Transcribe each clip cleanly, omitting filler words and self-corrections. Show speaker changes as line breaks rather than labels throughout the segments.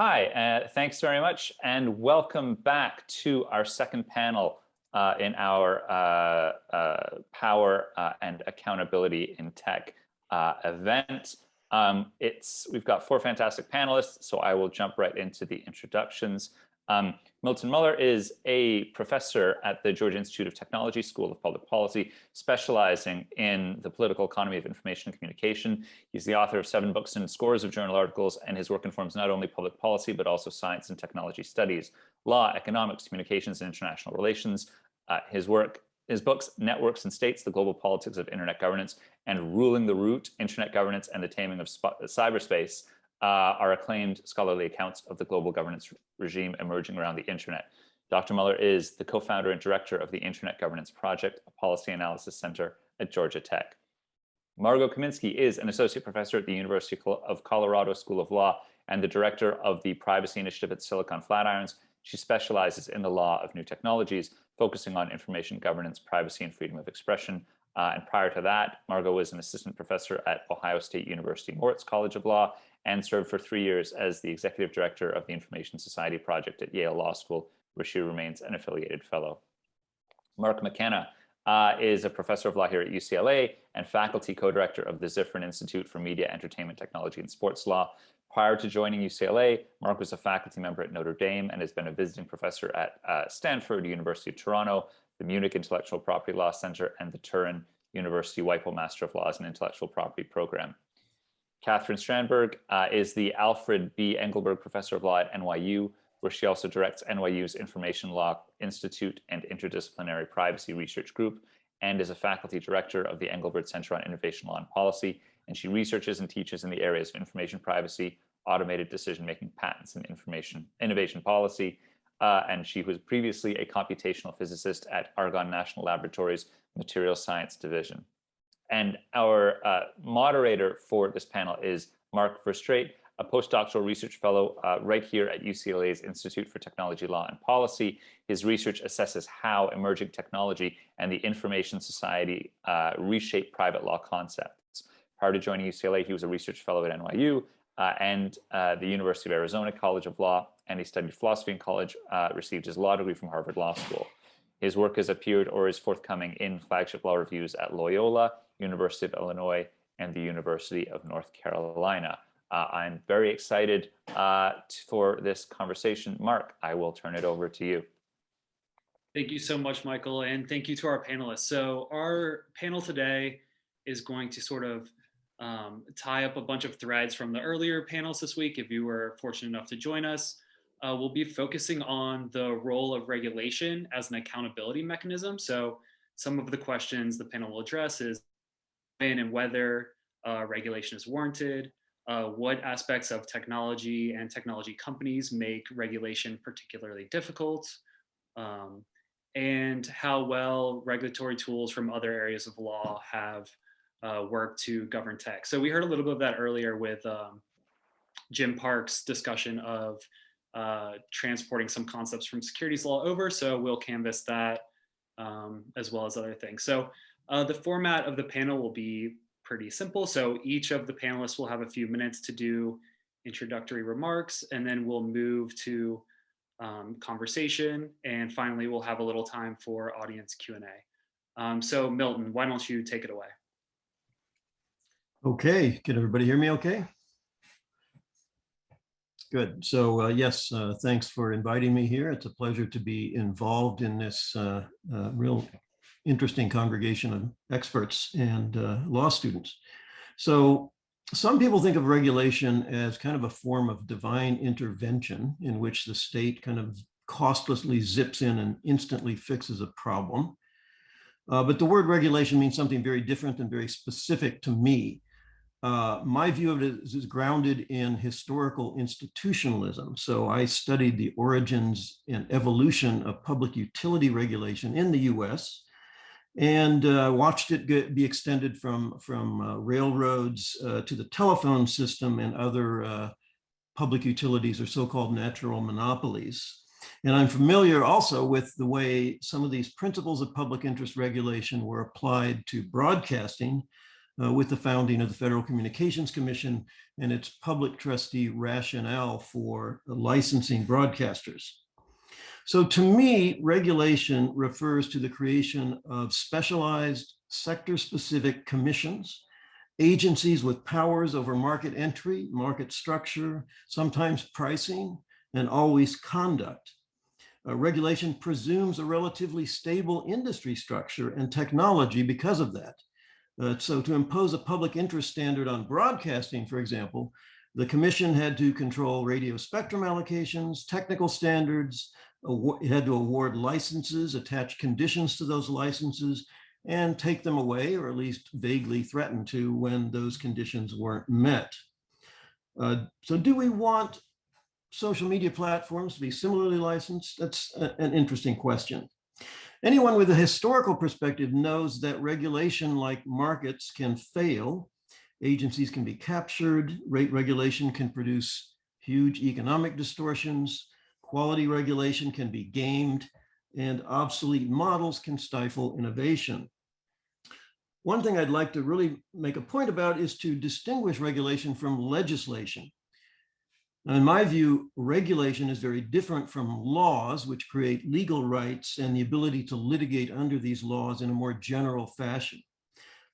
Hi, thanks very much, and welcome back to our second panel in our Power and Accountability in Tech event. We've got four fantastic panelists, so I will jump right into the introductions. Milton Muller is a professor at the Georgia Institute of Technology School of Public Policy, specializing in the political economy of information and communication. He's the author of 7 books and scores of journal articles, and his work informs not only public policy, but also science and technology studies, law, economics, communications, and international relations. His books, Networks and States, The Global Politics of Internet Governance, and Ruling the Root, Internet Governance and the Taming of Cyberspace, are acclaimed scholarly accounts of the global governance regime emerging around the internet. Dr. Muller is the co-founder and director of the Internet Governance Project, a policy analysis center at Georgia Tech. Margot Kaminsky is an associate professor at the University of Colorado School of Law and the director of the Privacy Initiative at Silicon Flatirons. She specializes in the law of new technologies, focusing on information governance, privacy, and freedom of expression. And prior to that, Margot was an assistant professor at Ohio State University Moritz College of Law and served for 3 years as the executive director of the Information Society Project at Yale Law School, where she remains an affiliated fellow. Mark McKenna is a professor of law here at UCLA and faculty co-director of the Zifrin Institute for Media, Entertainment, Technology, and Sports Law. Prior to joining UCLA, Mark was a faculty member at Notre Dame and has been a visiting professor at Stanford, University of Toronto, the Munich Intellectual Property Law Center, and the Turin University WIPO Master of Laws and Intellectual Property Program. Catherine Strandberg is the Alfred B. Engelberg Professor of Law at NYU, where she also directs NYU's Information Law Institute and Interdisciplinary Privacy Research Group, and is a faculty director of the Engelberg Center on Innovation Law and Policy. And she researches and teaches in the areas of information privacy, automated decision-making, patents, and innovation policy. And she was previously a computational physicist at Argonne National Laboratory's Materials Science Division. And our moderator for this panel is Mark Verstraete, a postdoctoral research fellow right here at UCLA's Institute for Technology, Law, and Policy. His research assesses how emerging technology and the information society reshape private law concepts. Prior to joining UCLA, he was a research fellow at NYU and the University of Arizona College of Law, and he studied philosophy in college, received his law degree from Harvard Law School. His work has appeared or is forthcoming in flagship law reviews at Loyola, University of Illinois, and the University of North Carolina. I'm very excited for this conversation. Mark, I will turn it over to you.
Thank you so much, Michael, and thank you to our panelists. So our panel today is going to sort of tie up a bunch of threads from the earlier panels this week. If you were fortunate enough to join us, we'll be focusing on the role of regulation as an accountability mechanism. So some of the questions the panel will address is when and whether regulation is warranted, what aspects of technology and technology companies make regulation particularly difficult, and how well regulatory tools from other areas of law have worked to govern tech. So we heard a little bit of that earlier with Jim Park's discussion of transporting some concepts from securities law over. So we'll canvass that as well as other things. So the format of the panel will be pretty simple. So each of the panelists will have a few minutes to do introductory remarks, and then we'll move to conversation. And finally, we'll have a little time for audience Q&A. So Milton, why don't you take it away?
Okay, can everybody hear me okay? Good. So yes, thanks for inviting me here. It's a pleasure to be involved in this real interesting congregation of experts and law students. So some people think of regulation as kind of a form of divine intervention in which the state kind of costlessly zips in and instantly fixes a problem. But the word regulation means something very different and very specific to me. My view of it is grounded in historical institutionalism. So I studied the origins and evolution of public utility regulation in the US and watched it be extended from railroads to the telephone system and other public utilities or so-called natural monopolies. And I'm familiar also with the way some of these principles of public interest regulation were applied to broadcasting with the founding of the Federal Communications Commission and its public trustee rationale for licensing broadcasters. So to me, regulation refers to the creation of specialized sector-specific commissions, agencies with powers over market entry, market structure, sometimes pricing, and always conduct. Regulation presumes a relatively stable industry structure and technology because of that. So to impose a public interest standard on broadcasting, for example, the commission had to control radio spectrum allocations, technical standards, it had to award licenses, attach conditions to those licenses, and take them away, or at least vaguely threaten to when those conditions weren't met. So do we want social media platforms to be similarly licensed? That's an interesting question. Anyone with a historical perspective knows that regulation, like markets, can fail. Agencies can be captured. Rate regulation can produce huge economic distortions. Quality regulation can be gamed, and obsolete models can stifle innovation. One thing I'd like to really make a point about is to distinguish regulation from legislation. Now, in my view, regulation is very different from laws, which create legal rights and the ability to litigate under these laws in a more general fashion.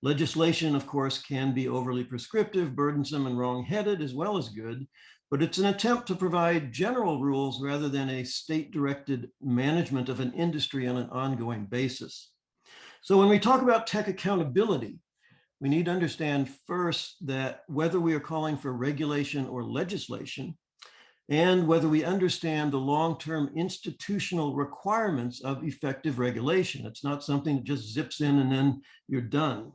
Legislation, of course, can be overly prescriptive, burdensome, and wrong-headed, as well as good, but it's an attempt to provide general rules rather than a state-directed management of an industry on an ongoing basis. So when we talk about tech accountability, we need to understand first that whether we are calling for regulation or legislation, and whether we understand the long-term institutional requirements of effective regulation. It's not something that just zips in and then you're done.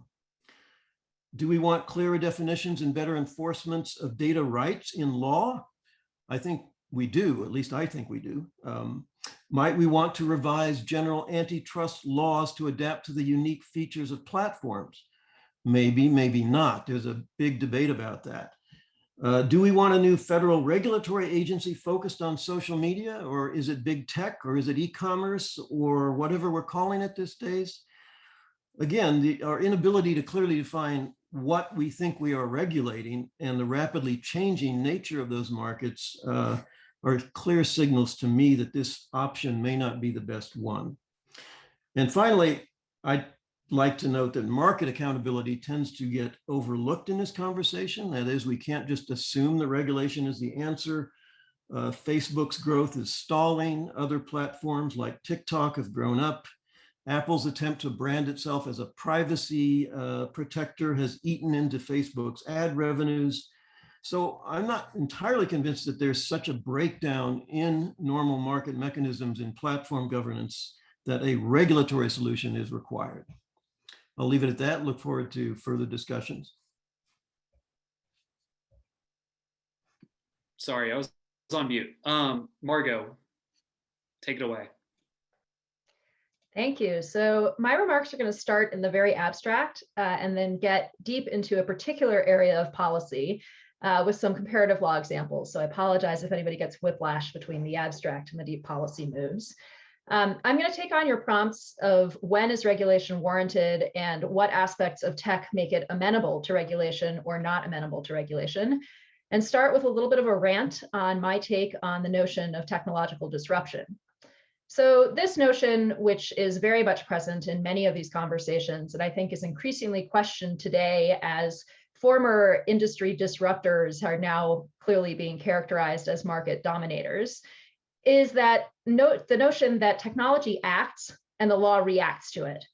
Do we want clearer definitions and better enforcements of data rights in law? I think we do, at least I think we do. Might we want to revise general antitrust laws to adapt to the unique features of platforms? Maybe, maybe not. There's a big debate about that. Do we want a new federal regulatory agency focused on social media, or is it big tech, or is it e-commerce, or whatever we're calling it these days? Again, our inability to clearly define what we think we are regulating and the rapidly changing nature of those markets are clear signals to me that this option may not be the best one. And finally, I'd like to note that market accountability tends to get overlooked in this conversation. That is, we can't just assume that regulation is the answer. Facebook's growth is stalling. Other platforms like TikTok have grown up. Apple's attempt to brand itself as a privacy protector has eaten into Facebook's ad revenues. So I'm not entirely convinced that there's such a breakdown in normal market mechanisms in platform governance that a regulatory solution is required. I'll leave it at that. Look forward to further discussions.
Sorry, I was on mute. Margot, take it away.
Thank you. So my remarks are going to start in the very abstract and then get deep into a particular area of policy with some comparative law examples. So I apologize if anybody gets whiplash between the abstract and the deep policy moves. I'm going to take on your prompts of when is regulation warranted and what aspects of tech make it amenable to regulation or not amenable to regulation, and start with a little bit of a rant on my take on the notion of technological disruption. So this notion, which is very much present in many of these conversations, and I think is increasingly questioned today as former industry disruptors are now clearly being characterized as market dominators, is that the notion that technology acts and the law reacts to it,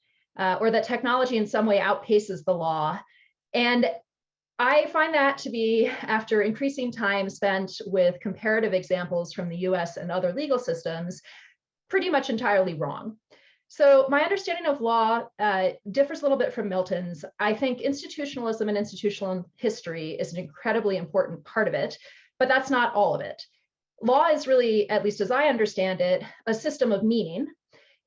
or that technology in some way outpaces the law. And I find that to be, after increasing time spent with comparative examples from the US and other legal systems, pretty much entirely wrong. So my understanding of law differs a little bit from Milton's. I think institutionalism and institutional history is an incredibly important part of it, but that's not all of it. Law is really, at least as I understand it, a system of meaning.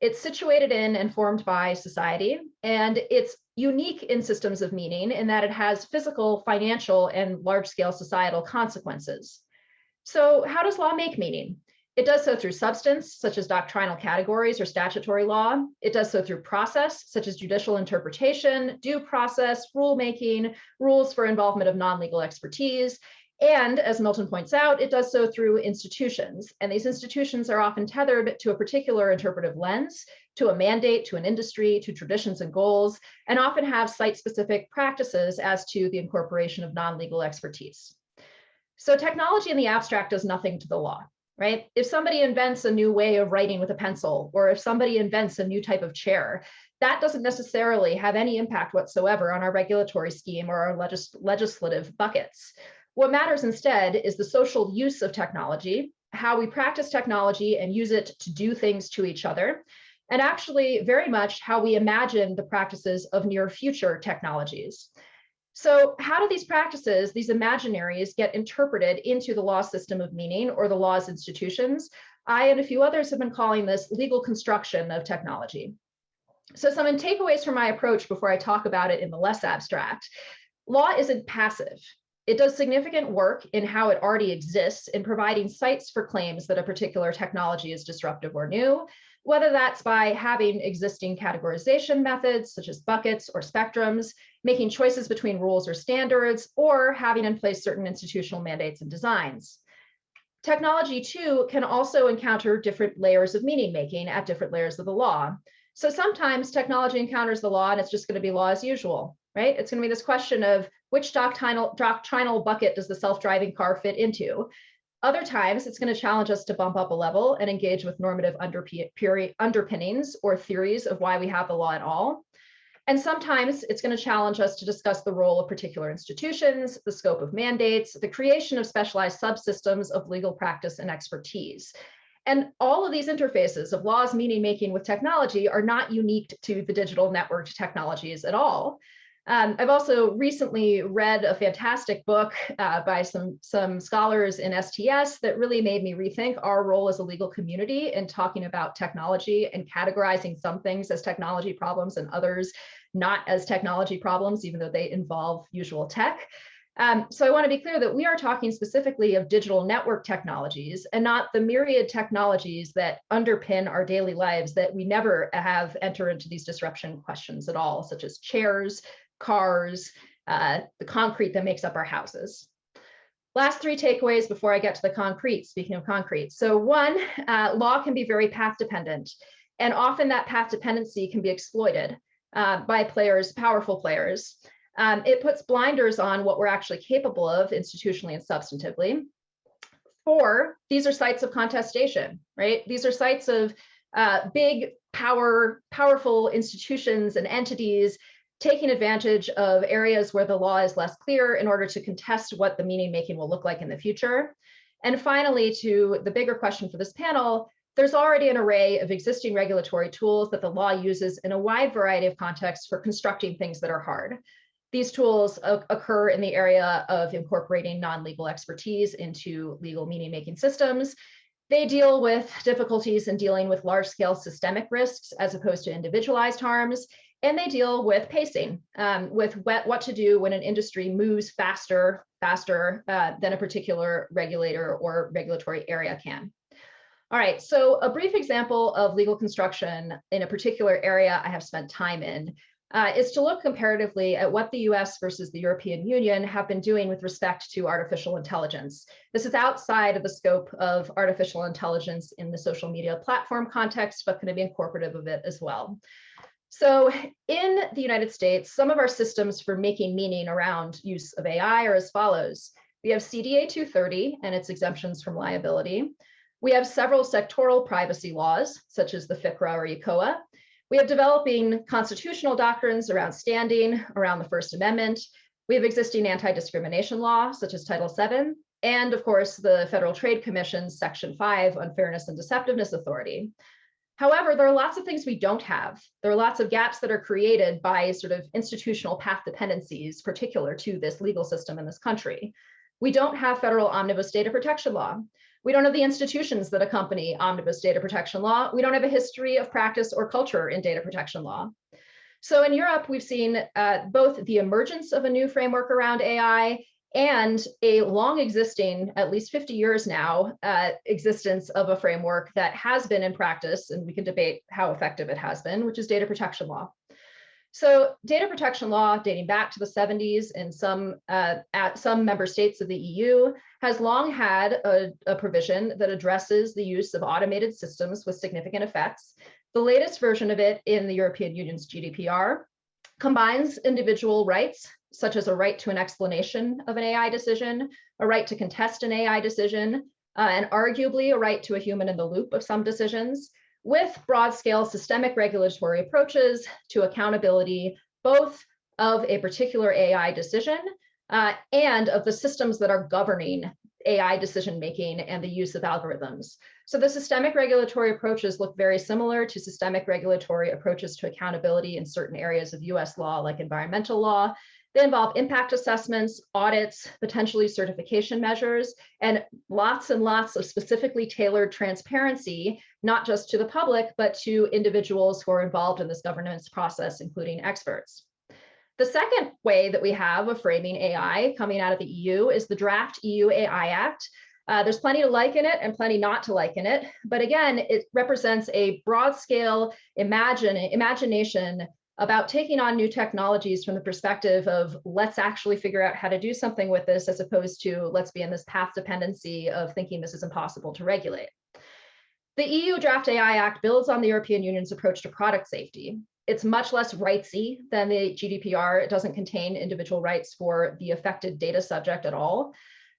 It's situated in and formed by society, and it's unique in systems of meaning in that it has physical, financial, and large-scale societal consequences. So how does law make meaning? It does so through substance, such as doctrinal categories or statutory law. It does so through process, such as judicial interpretation, due process, rulemaking, rules for involvement of non-legal expertise. And as Milton points out, it does so through institutions. And these institutions are often tethered to a particular interpretive lens, to a mandate, to an industry, to traditions and goals, and often have site-specific practices as to the incorporation of non-legal expertise. So technology in the abstract does nothing to the law, right? If somebody invents a new way of writing with a pencil, or if somebody invents a new type of chair, that doesn't necessarily have any impact whatsoever on our regulatory scheme or our legislative buckets. What matters instead is the social use of technology, how we practice technology and use it to do things to each other, and actually very much how we imagine the practices of near future technologies. So how do these practices, these imaginaries, get interpreted into the law system of meaning or the law's institutions? I and a few others have been calling this legal construction of technology. So some takeaways from my approach before I talk about it in the less abstract. Law isn't passive. It does significant work in how it already exists in providing sites for claims that a particular technology is disruptive or new, whether that's by having existing categorization methods such as buckets or spectrums, making choices between rules or standards, or having in place certain institutional mandates and designs. Technology, too, can also encounter different layers of meaning making at different layers of the law. So sometimes technology encounters the law and it's just going to be law as usual, right? It's going to be this question of which doctrinal bucket does the self-driving car fit into? Other times, it's going to challenge us to bump up a level and engage with normative underpinnings or theories of why we have the law at all. And sometimes it's going to challenge us to discuss the role of particular institutions, the scope of mandates, the creation of specialized subsystems of legal practice and expertise. And all of these interfaces of law's meaning making with technology are not unique to the digital networked technologies at all. I've also recently read a fantastic book by some scholars in STS that really made me rethink our role as a legal community in talking about technology and categorizing some things as technology problems and others not as technology problems, even though they involve usual tech. So I want to be clear that we are talking specifically of digital network technologies and not the myriad technologies that underpin our daily lives that we never have enter into these disruption questions at all, such as chairs, cars, the concrete that makes up our houses. Last three takeaways before I get to the concrete, speaking of concrete. So one, law can be very path dependent, and often that path dependency can be exploited by players, powerful players. It puts blinders on what we're actually capable of institutionally and substantively. Four, these are sites of contestation, right? These are sites of big, powerful institutions and entities taking advantage of areas where the law is less clear in order to contest what the meaning making will look like in the future. And finally, to the bigger question for this panel, there's already an array of existing regulatory tools that the law uses in a wide variety of contexts for constructing things that are hard. These tools occur in the area of incorporating non-legal expertise into legal meaning-making systems. They deal with difficulties in dealing with large-scale systemic risks as opposed to individualized harms. And they deal with pacing, with what to do when an industry moves faster than a particular regulator or regulatory area can. All right, so a brief example of legal construction in a particular area I have spent time in is to look comparatively at what the US versus the European Union have been doing with respect to artificial intelligence. This is outside of the scope of artificial intelligence in the social media platform context, but can be incorporative of it as well. So in the United States, some of our systems for making meaning around use of AI are as follows. We have CDA 230 and its exemptions from liability. We have several sectoral privacy laws, such as the FCRA or ECOA. We have developing constitutional doctrines around standing, around the First Amendment. We have existing anti-discrimination law, such as Title VII, and of course, the Federal Trade Commission's Section 5 on Fairness and Deceptiveness Authority. However, there are lots of things we don't have. There are lots of gaps that are created by sort of institutional path dependencies particular to this legal system in this country. We don't have federal omnibus data protection law. We don't have the institutions that accompany omnibus data protection law. We don't have a history of practice or culture in data protection law. So in Europe, we've seen both the emergence of a new framework around AI and a long existing, at least 50 years now, existence of a framework that has been in practice, and we can debate how effective it has been, which is data protection law. So data protection law, dating back to the 70s in at some member states of the EU, has long had a provision that addresses the use of automated systems with significant effects. The latest version of it in the European Union's GDPR combines individual rights, such as a right to an explanation of an AI decision, a right to contest an AI decision, and arguably a right to a human in the loop of some decisions, with broad-scale systemic regulatory approaches to accountability, both of a particular AI decision and of the systems that are governing AI decision-making and the use of algorithms. So the systemic regulatory approaches look very similar to systemic regulatory approaches to accountability in certain areas of US law, like environmental law. They involve impact assessments, audits, potentially certification measures, and lots of specifically tailored transparency, not just to the public, but to individuals who are involved in this governance process, including experts. The second way that we have of framing AI coming out of the EU is the draft EU AI Act. There's plenty to like in it and plenty not to like in it, but again, it represents a broad scale imagination about taking on new technologies from the perspective of let's actually figure out how to do something with this, as opposed to let's be in this path dependency of thinking this is impossible to regulate. The EU Draft AI Act builds on the European Union's approach to product safety. It's much less rightsy than the GDPR. It doesn't contain individual rights for the affected data subject at all.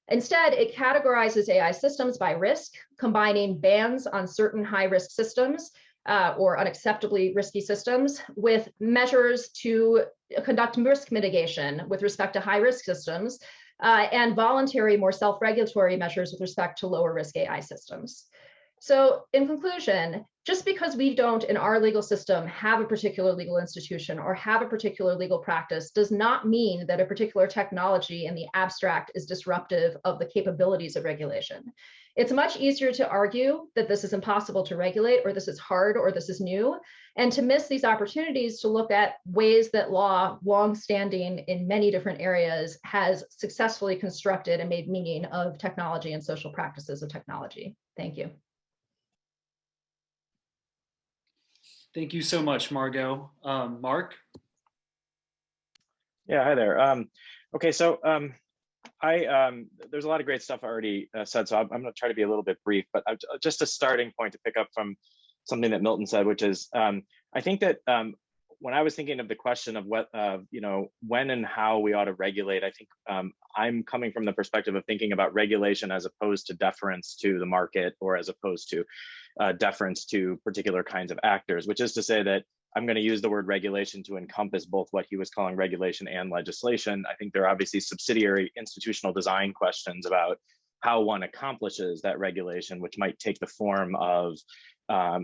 Instead, it categorizes AI systems by risk, combining bans on certain high-risk systems or unacceptably risky systems with measures to conduct risk mitigation with respect to high-risk systems and voluntary, more self-regulatory measures with respect to lower-risk AI systems. So in conclusion, just because we don't in our legal system have a particular legal institution or have a particular legal practice does not mean that a particular technology in the abstract is disruptive of the capabilities of regulation. It's much easier to argue that this is impossible to regulate, or this is hard, or this is new, and to miss these opportunities to look at ways that law, long-standing in many different areas, has successfully constructed and made meaning of technology and social practices of technology. Thank you.
Thank you so much, Margot. Mark?
Yeah, hi there. Okay, so there's a lot of great stuff already said, so I'm going to try to be a little bit brief, but just a starting point to pick up from something that Milton said, which is I think that when I was thinking of the question of what when and how we ought to regulate, I think I'm coming from the perspective of thinking about regulation as opposed to deference to the market, or as opposed to deference to particular kinds of actors, which is to say that I'm going to use the word regulation to encompass both what he was calling regulation and legislation. I think there are obviously subsidiary institutional design questions about how one accomplishes that regulation, which might take the form of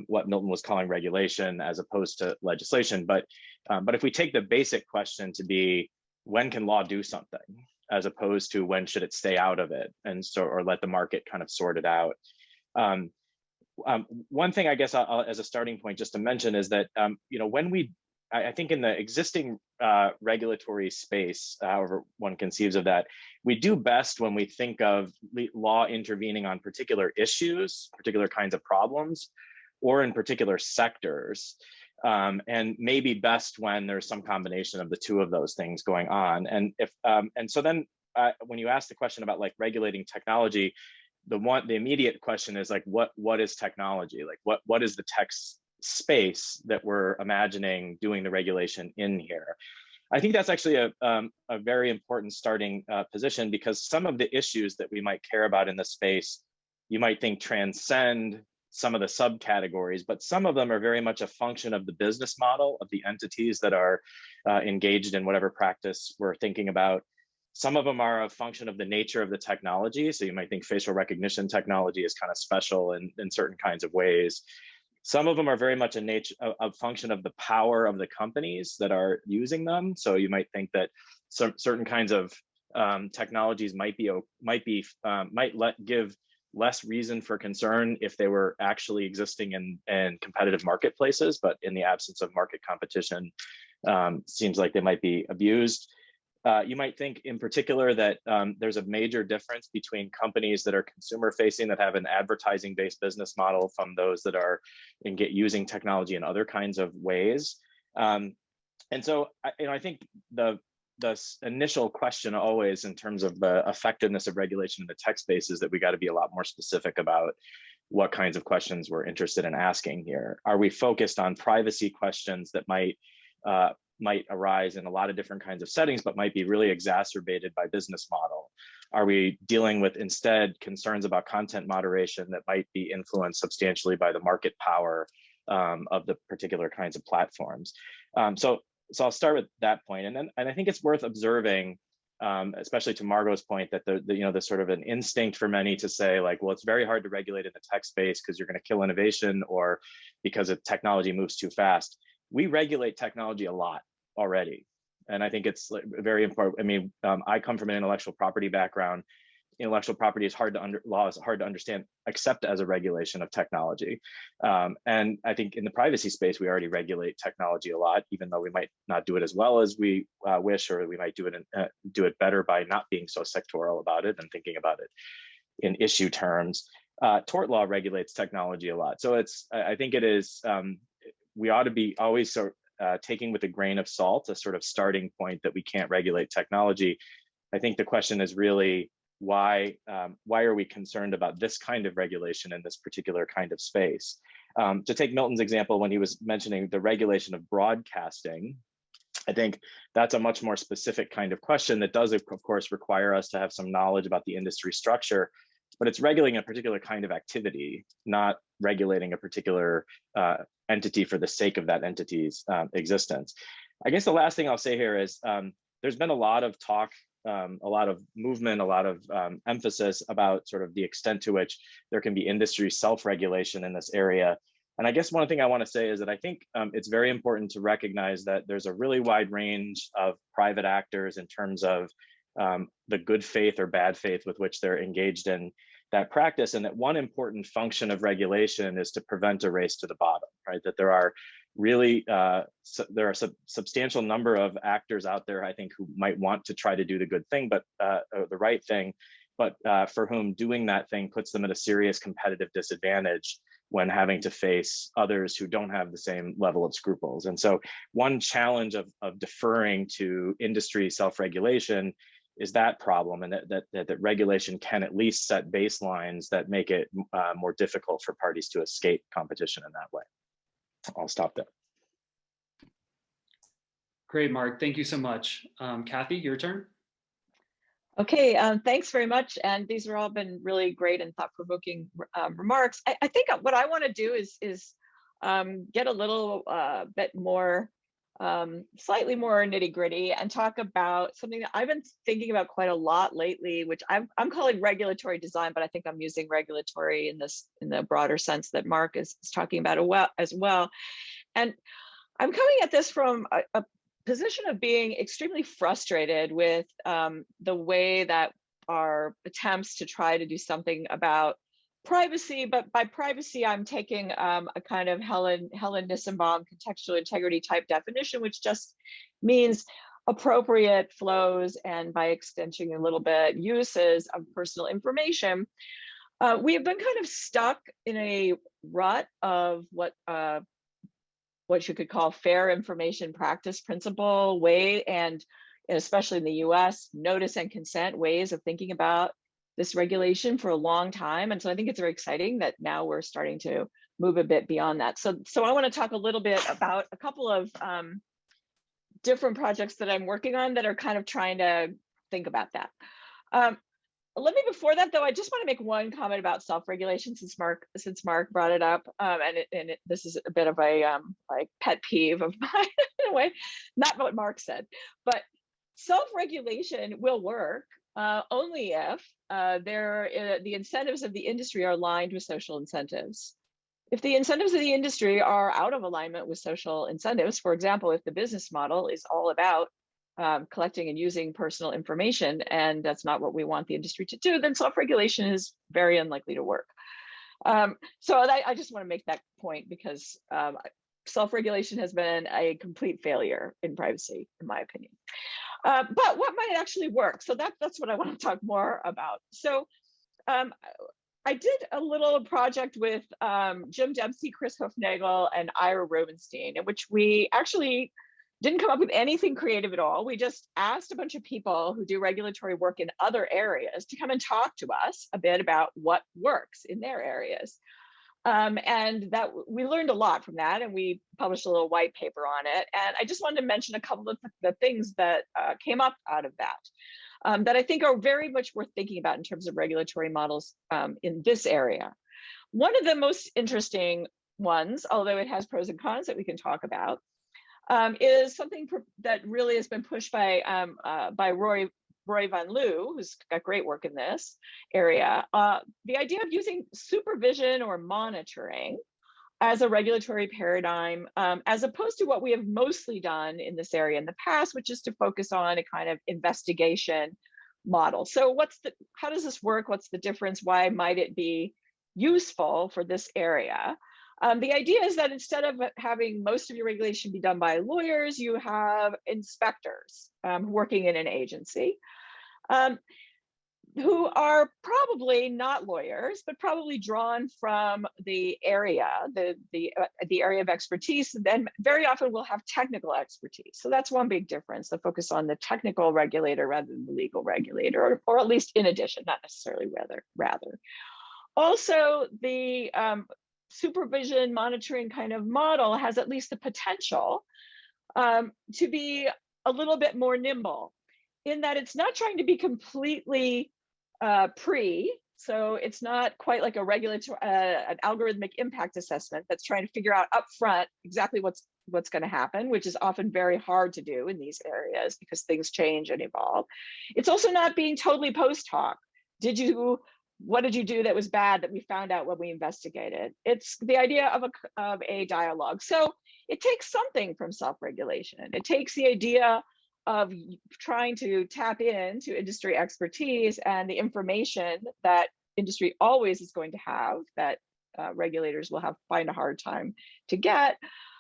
what Milton was calling regulation as opposed to legislation. But if we take the basic question to be, when can law do something, as opposed to when should it stay out of it, and so, or let the market kind of sort it out. One thing I guess I'll, as a starting point just to mention is that when I think in the existing regulatory space, however one conceives of that, we do best when we think of law intervening on particular issues, particular kinds of problems, or in particular sectors, and maybe best when there's some combination of the two of those things going on. And if and so then when you ask the question about like regulating technology, the immediate question is like, what is technology? Like what is the tech space that we're imagining doing the regulation in here? I think that's actually a very important starting position, because some of the issues that we might care about in the space, you might think transcend some of the subcategories, but some of them are very much a function of the business model of the entities that are engaged in whatever practice we're thinking about. Some of them are a function of the nature of the technology. So you might think facial recognition technology is kind of special in certain kinds of ways. Some of them are very much a function of the power of the companies that are using them. So you might think that certain kinds of technologies might give less reason for concern if they were actually existing in competitive marketplaces, but in the absence of market competition, seems like they might be abused. You might think in particular that there's a major difference between companies that are consumer facing that have an advertising based business model from those that are using technology in other kinds of ways. And so, I think the initial question always in terms of the effectiveness of regulation in the tech space is that we got to be a lot more specific about what kinds of questions we're interested in asking here. Are we focused on privacy questions that might arise in a lot of different kinds of settings, but might be really exacerbated by business model? Are we dealing with instead concerns about content moderation that might be influenced substantially by the market power of the particular kinds of platforms? So I'll start with that point, and I think it's worth observing, especially to Margot's point, that there's sort of an instinct for many to say like, well, it's very hard to regulate in the tech space because you're going to kill innovation or because technology moves too fast. We regulate technology a lot already, and I think it's very important. I mean, I come from an intellectual property background. Intellectual property is law is hard to understand except as a regulation of technology. And I think in the privacy space, we already regulate technology a lot, even though we might not do it as well as we wish, or we might do it better by not being so sectoral about it and thinking about it in issue terms. Tort law regulates technology a lot. So I think it is, we ought to be always taking with a grain of salt a sort of starting point that we can't regulate technology. I think the question is really, why are we concerned about this kind of regulation in this particular kind of space? To take Milton's example, when he was mentioning the regulation of broadcasting, I think that's a much more specific kind of question that does, of course, require us to have some knowledge about the industry structure, but it's regulating a particular kind of activity, not regulating a particular entity for the sake of that entity's existence. I guess the last thing I'll say here is there's been a lot of talk, a lot of movement, a lot of emphasis about sort of the extent to which there can be industry self-regulation in this area. And I guess one thing I want to say is that I think it's very important to recognize that there's a really wide range of private actors in terms of the good faith or bad faith with which they're engaged in that practice, and that one important function of regulation is to prevent a race to the bottom, right? That there are really, there are a substantial number of actors out there, I think, who might want to try to do the good thing, but the right thing, but for whom doing that thing puts them at a serious competitive disadvantage when having to face others who don't have the same level of scruples. And so one challenge of deferring to industry self-regulation is that problem, and that regulation can at least set baselines that make it more difficult for parties to escape competition in that way. I'll stop there.
Great, Mark. Thank you so much. Kathy, your turn.
Okay, thanks very much. And these have all been really great and thought-provoking remarks. I think what I want to do is get a little bit more, slightly more nitty-gritty, and talk about something that I've been thinking about quite a lot lately, which I'm calling regulatory design, but I think I'm using regulatory in the broader sense that Mark is talking about as well. And I'm coming at this from a position of being extremely frustrated with the way that our attempts to try to do something about privacy, but by privacy, I'm taking a kind of Helen Nissenbaum contextual integrity type definition, which just means appropriate flows and by extension a little bit uses of personal information. We have been kind of stuck in a rut of what you could call fair information practice principle way, and especially in the US, notice and consent ways of thinking about this regulation for a long time. And so I think it's very exciting that now we're starting to move a bit beyond that. So I want to talk a little bit about a couple of different projects that I'm working on that are kind of trying to think about that. Let me, before that though, I just want to make one comment about self-regulation since Mark brought it up, this is a bit of a like pet peeve of mine in a way, not what Mark said, but self-regulation will work only if the incentives of the industry are aligned with social incentives. If the incentives of the industry are out of alignment with social incentives, for example, if the business model is all about collecting and using personal information, and that's not what we want the industry to do, then self-regulation is very unlikely to work. So I just want to make that point because self-regulation has been a complete failure in privacy, in my opinion. but what might actually work? So that's what I want to talk more about. So I did a little project with Jim Dempsey, Chris Hofnagel, and Ira Rubenstein, in which we actually didn't come up with anything creative at all. We just asked a bunch of people who do regulatory work in other areas to come and talk to us a bit about what works in their areas. And that we learned a lot from that, and we published a little white paper on it. And I just wanted to mention a couple of the things that came up out of that, that I think are very much worth thinking about in terms of regulatory models in this area. One of the most interesting ones, although it has pros and cons that we can talk about, is something that really has been pushed by Roy Van Loo, who's got great work in this area. The idea of using supervision or monitoring as a regulatory paradigm, as opposed to what we have mostly done in this area in the past, which is to focus on a kind of investigation model. So how does this work? What's the difference? Why might it be useful for this area? The idea is that instead of having most of your regulation be done by lawyers, you have inspectors working in an agency who are probably not lawyers, but probably drawn from the area, the area of expertise, and then very often will have technical expertise. So that's one big difference, the focus on the technical regulator rather than the legal regulator, or at least in addition, not necessarily rather. Also, the supervision monitoring kind of model has at least the potential to be a little bit more nimble, in that it's not trying to be completely so it's not quite like a regulatory, an algorithmic impact assessment that's trying to figure out upfront exactly what's going to happen, which is often very hard to do in these areas because things change and evolve. It's also not being totally post hoc. What did you do that was bad that we found out when we investigated? It's the idea of a dialogue. So it takes something from self-regulation. It takes the idea of trying to tap into industry expertise and the information that industry always is going to have that regulators will find a hard time to get.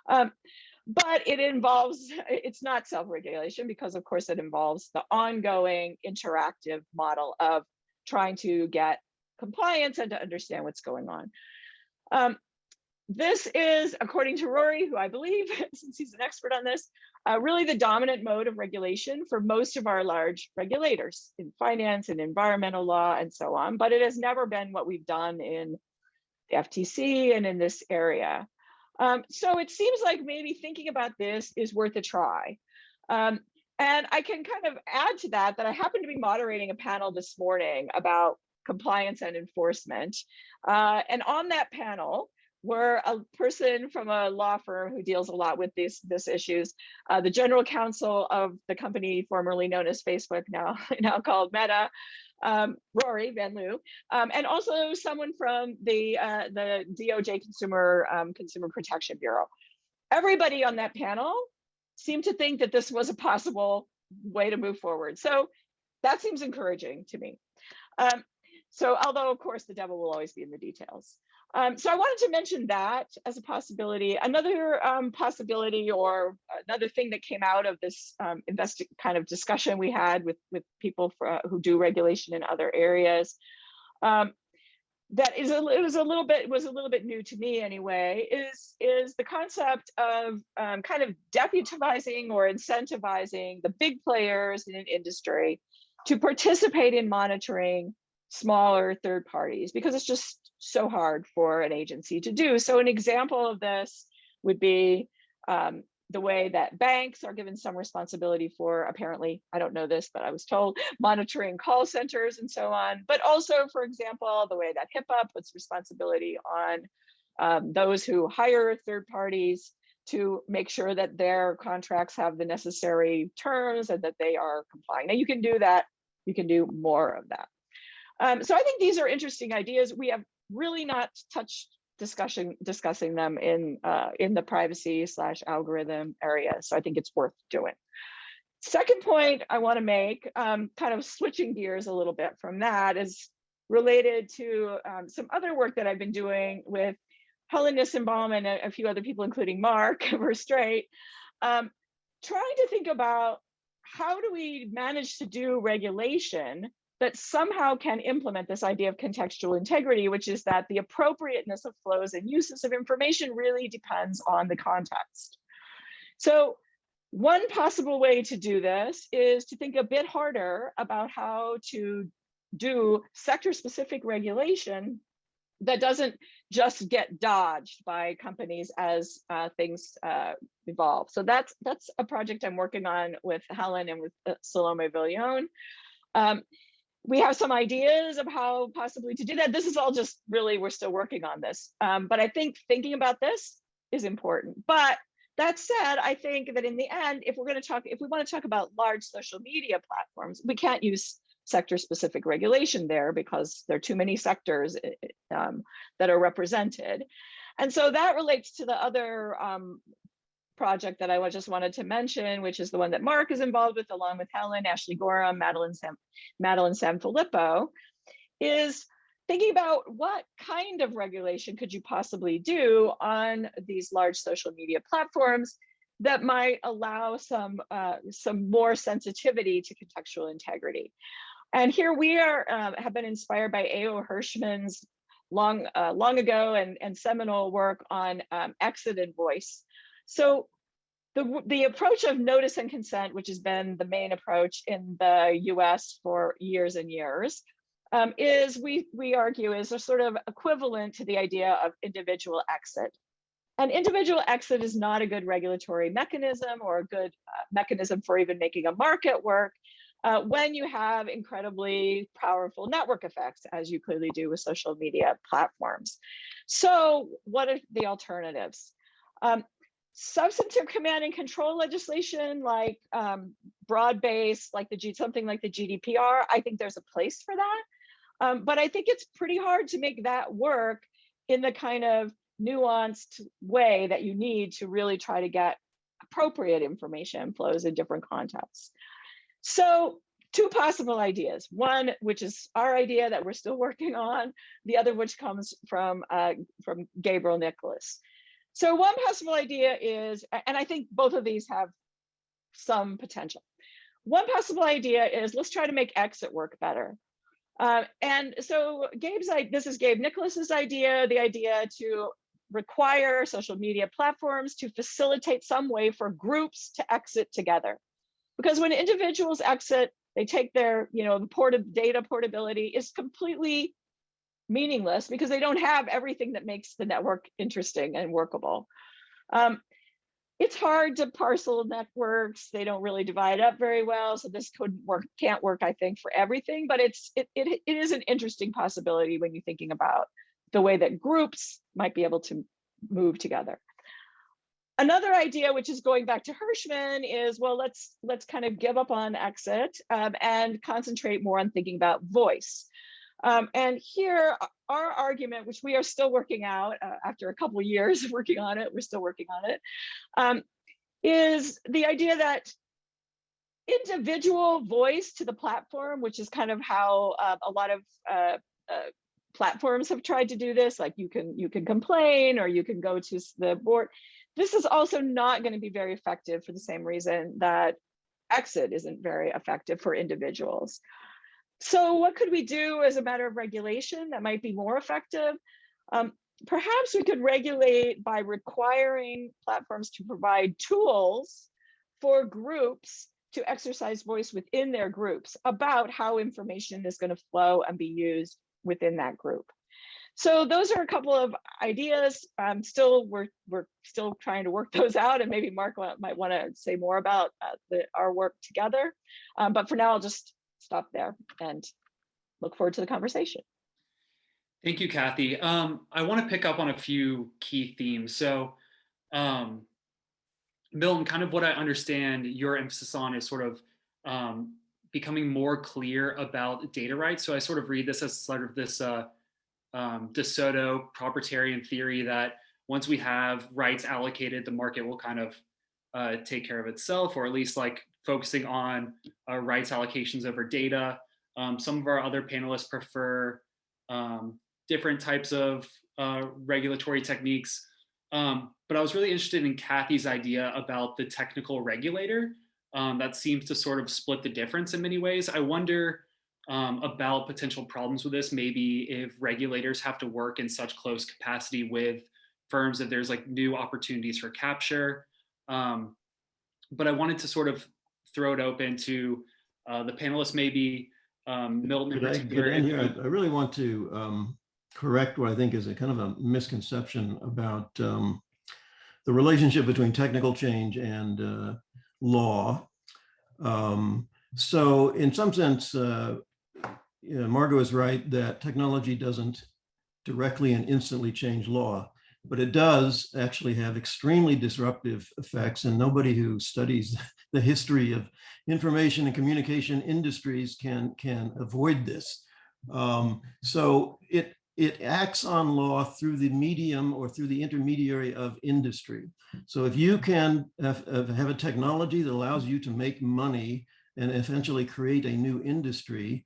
But it's not self-regulation because of course it involves the ongoing interactive model of trying to get compliance and to understand what's going on. This is, according to Rory, who I believe, since he's an expert on this, really the dominant mode of regulation for most of our large regulators in finance and environmental law and so on, but it has never been what we've done in the FTC and in this area. So it seems like maybe thinking about this is worth a try. And I can kind of add to that I happen to be moderating a panel this morning about compliance and enforcement. And on that panel were a person from a law firm who deals a lot with these issues, the general counsel of the company formerly known as Facebook, now called Meta, Rory Van Loo, and also someone from the DOJ Consumer Protection Bureau. Everybody on that panel seemed to think that this was a possible way to move forward. So that seems encouraging to me. So although of course the devil will always be in the details. So I wanted to mention that as a possibility. Another possibility, or another thing that came out of this kind of discussion we had with people who do regulation in other areas, that was a little bit new to me anyway, is the concept of kind of deputizing or incentivizing the big players in an industry to participate in monitoring smaller third parties, because it's just so hard for an agency to do. So an example of this would be the way that banks are given some responsibility for, apparently, I don't know this, but I was told, monitoring call centers and so on. But also, for example, the way that HIPAA puts responsibility on those who hire third parties to make sure that their contracts have the necessary terms and that they are complying. Now you can do that, you can do more of that. So I think these are interesting ideas. We have really not touched discussing them in the privacy / algorithm area. So I think it's worth doing. Second point I want to make, kind of switching gears a little bit from that, is related to some other work that I've been doing with Helen Nissenbaum and a few other people, including Mark Verstraete, trying to think about how do we manage to do regulation that somehow can implement this idea of contextual integrity, which is that the appropriateness of flows and uses of information really depends on the context. So one possible way to do this is to think a bit harder about how to do sector-specific regulation that doesn't just get dodged by companies as things evolve. So that's a project I'm working on with Helen and with Salome Villon. We have some ideas of how possibly to do that. This is all just really, we're still working on this. But I think thinking about this is important. But that said, I think that in the end, if we want to talk about large social media platforms, we can't use sector-specific regulation there because there are too many sectors that are represented. And so that relates to the other project that I just wanted to mention, which is the one that Mark is involved with, along with Helen, Ashley Gorham, Madeline Sanfilippo, is thinking about what kind of regulation could you possibly do on these large social media platforms that might allow some more sensitivity to contextual integrity. And here we have been inspired by A.O. Hirschman's long ago and seminal work on exit and voice. So the approach of notice and consent, which has been the main approach in the US for years and years, is we argue is a sort of equivalent to the idea of individual exit. An individual exit is not a good regulatory mechanism or a good mechanism for even making a market work when you have incredibly powerful network effects, as you clearly do with social media platforms. So what are the alternatives? Substantive command and control legislation, like broad-based, like something like the GDPR, I think there's a place for that. But I think it's pretty hard to make that work in the kind of nuanced way that you need to really try to get appropriate information flows in different contexts. So two possible ideas. One, which is our idea that we're still working on, the other which comes from Gabriel Nicholas. So one possible idea is, and I think both of these have some potential. One possible idea is let's try to make exit work better. And so this is Gabe Nicholas's idea, the idea to require social media platforms to facilitate some way for groups to exit together. Because when individuals exit, they take their, the data portability is completely meaningless because they don't have everything that makes the network interesting and workable. It's hard to parcel networks. They don't really divide up very well. So this can't work, I think, for everything, but it is an interesting possibility when you're thinking about the way that groups might be able to move together. Another idea, which is going back to Hirschman, is, well, let's kind of give up on exit and concentrate more on thinking about voice. And here, our argument, which we are still working out after a couple of years of working on it, we're still working on it, is the idea that individual voice to the platform, which is kind of how a lot of platforms have tried to do this, like you can complain or you can go to the board. This is also not going to be very effective for the same reason that exit isn't very effective for individuals. So what could we do as a matter of regulation that might be more effective? Perhaps we could regulate by requiring platforms to provide tools for groups to exercise voice within their groups about how information is going to flow and be used within that group. So those are a couple of ideas. We're still trying to work those out, and maybe Mark might want to say more about our work together. But for now, I'll just stop there and look forward to the conversation.
Thank you, Kathy. I want to pick up on a few key themes. So, Milton, kind of what I understand your emphasis on is sort of becoming more clear about data rights. So I sort of read this as sort of this De Soto proprietarian theory that once we have rights allocated, the market will kind of take care of itself, or at least like focusing on rights allocations over data. Some of our other panelists prefer different types of regulatory techniques. But I was really interested in Kathy's idea about the technical regulator. that seems to sort of split the difference in many ways. I wonder about potential problems with this. Maybe if regulators have to work in such close capacity with firms that there's like new opportunities for capture. But I wanted to sort of throw it open to the panelists, maybe Milton in particular.
I really want to correct what I think is a kind of a misconception about the relationship between technical change and law. So in some sense, Margot is right that technology doesn't directly and instantly change law, but it does actually have extremely disruptive effects, and nobody who studies the history of information and communication industries can avoid this. So it acts on law through the medium or through the intermediary of industry. So if you can have a technology that allows you to make money and eventually create a new industry,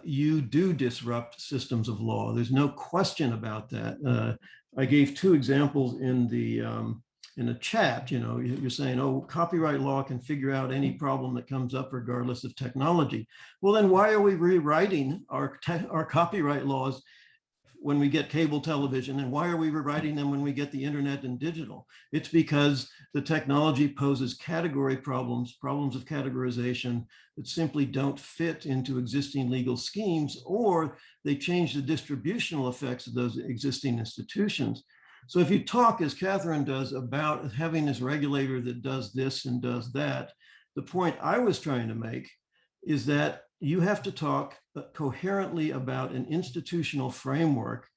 you do disrupt systems of law. There's no question about that. I gave two examples in the chat. You know, you're saying, oh, copyright law can figure out any problem that comes up regardless of technology. Well, then why are we rewriting our copyright laws when we get cable television, and why are we rewriting them when we get the internet and digital? It's because the technology poses category problems of categorization that simply don't fit into existing legal schemes, or they change the distributional effects of those existing institutions. So if you talk, as Catherine does, about having this regulator that does this and does that, the point I was trying to make is that you have to talk coherently about an institutional framework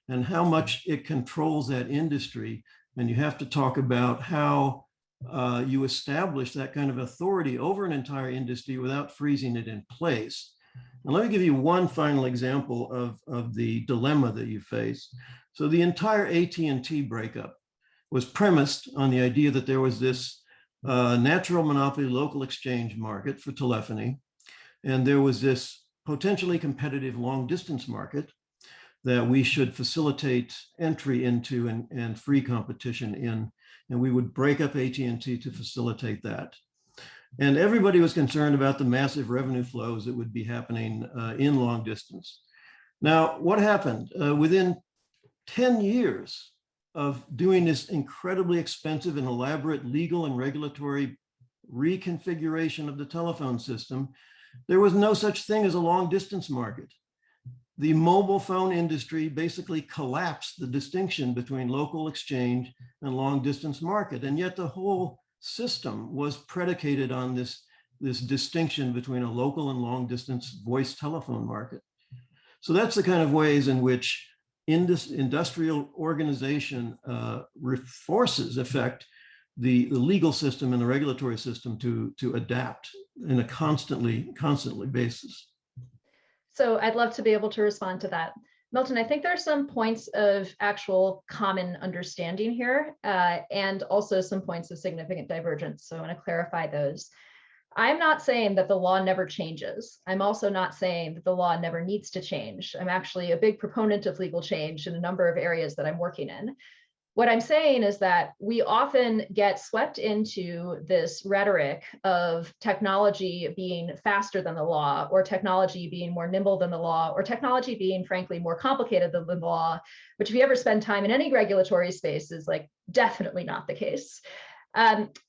and how much it controls that industry. And you have to talk about how you establish that kind of authority over an entire industry without freezing it in place. Now, let me give you one final example of the dilemma that you face. So the entire AT&T breakup was premised on the idea that there was this natural monopoly local exchange market for telephony. And there was this potentially competitive long distance market that we should facilitate entry into and free competition in. And we would break up AT&T to facilitate that. And everybody was concerned about the massive revenue flows that would be happening in long distance. Now, what happened? Within 10 years of doing this incredibly expensive and elaborate legal and regulatory reconfiguration of the telephone system, there was no such thing as a long distance market. The mobile phone industry basically collapsed the distinction between local exchange and long distance market. And yet the whole system was predicated on this distinction between a local and long distance voice telephone market. So that's the kind of ways in which industrial organization forces affect the legal system and the regulatory system to adapt in a constantly basis.
So I'd love to be able to respond to that. Milton, I think there are some points of actual common understanding here, and also some points of significant divergence. So I want to clarify those. I'm not saying that the law never changes. I'm also not saying that the law never needs to change. I'm actually a big proponent of legal change in a number of areas that I'm working in. What I'm saying is that we often get swept into this rhetoric of technology being faster than the law, or technology being more nimble than the law, or technology being, frankly, more complicated than the law, which if you ever spend time in any regulatory space is like definitely not the case.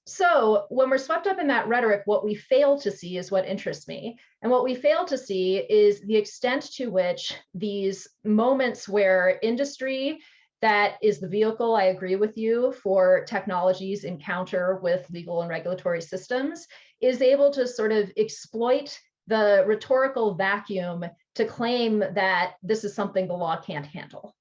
So when we're swept up in that rhetoric, what we fail to see is what interests me. And what we fail to see is the extent to which these moments where industry, that is the vehicle, I agree with you, for technology's encounter with legal and regulatory systems, is able to sort of exploit the rhetorical vacuum to claim that this is something the law can't handle.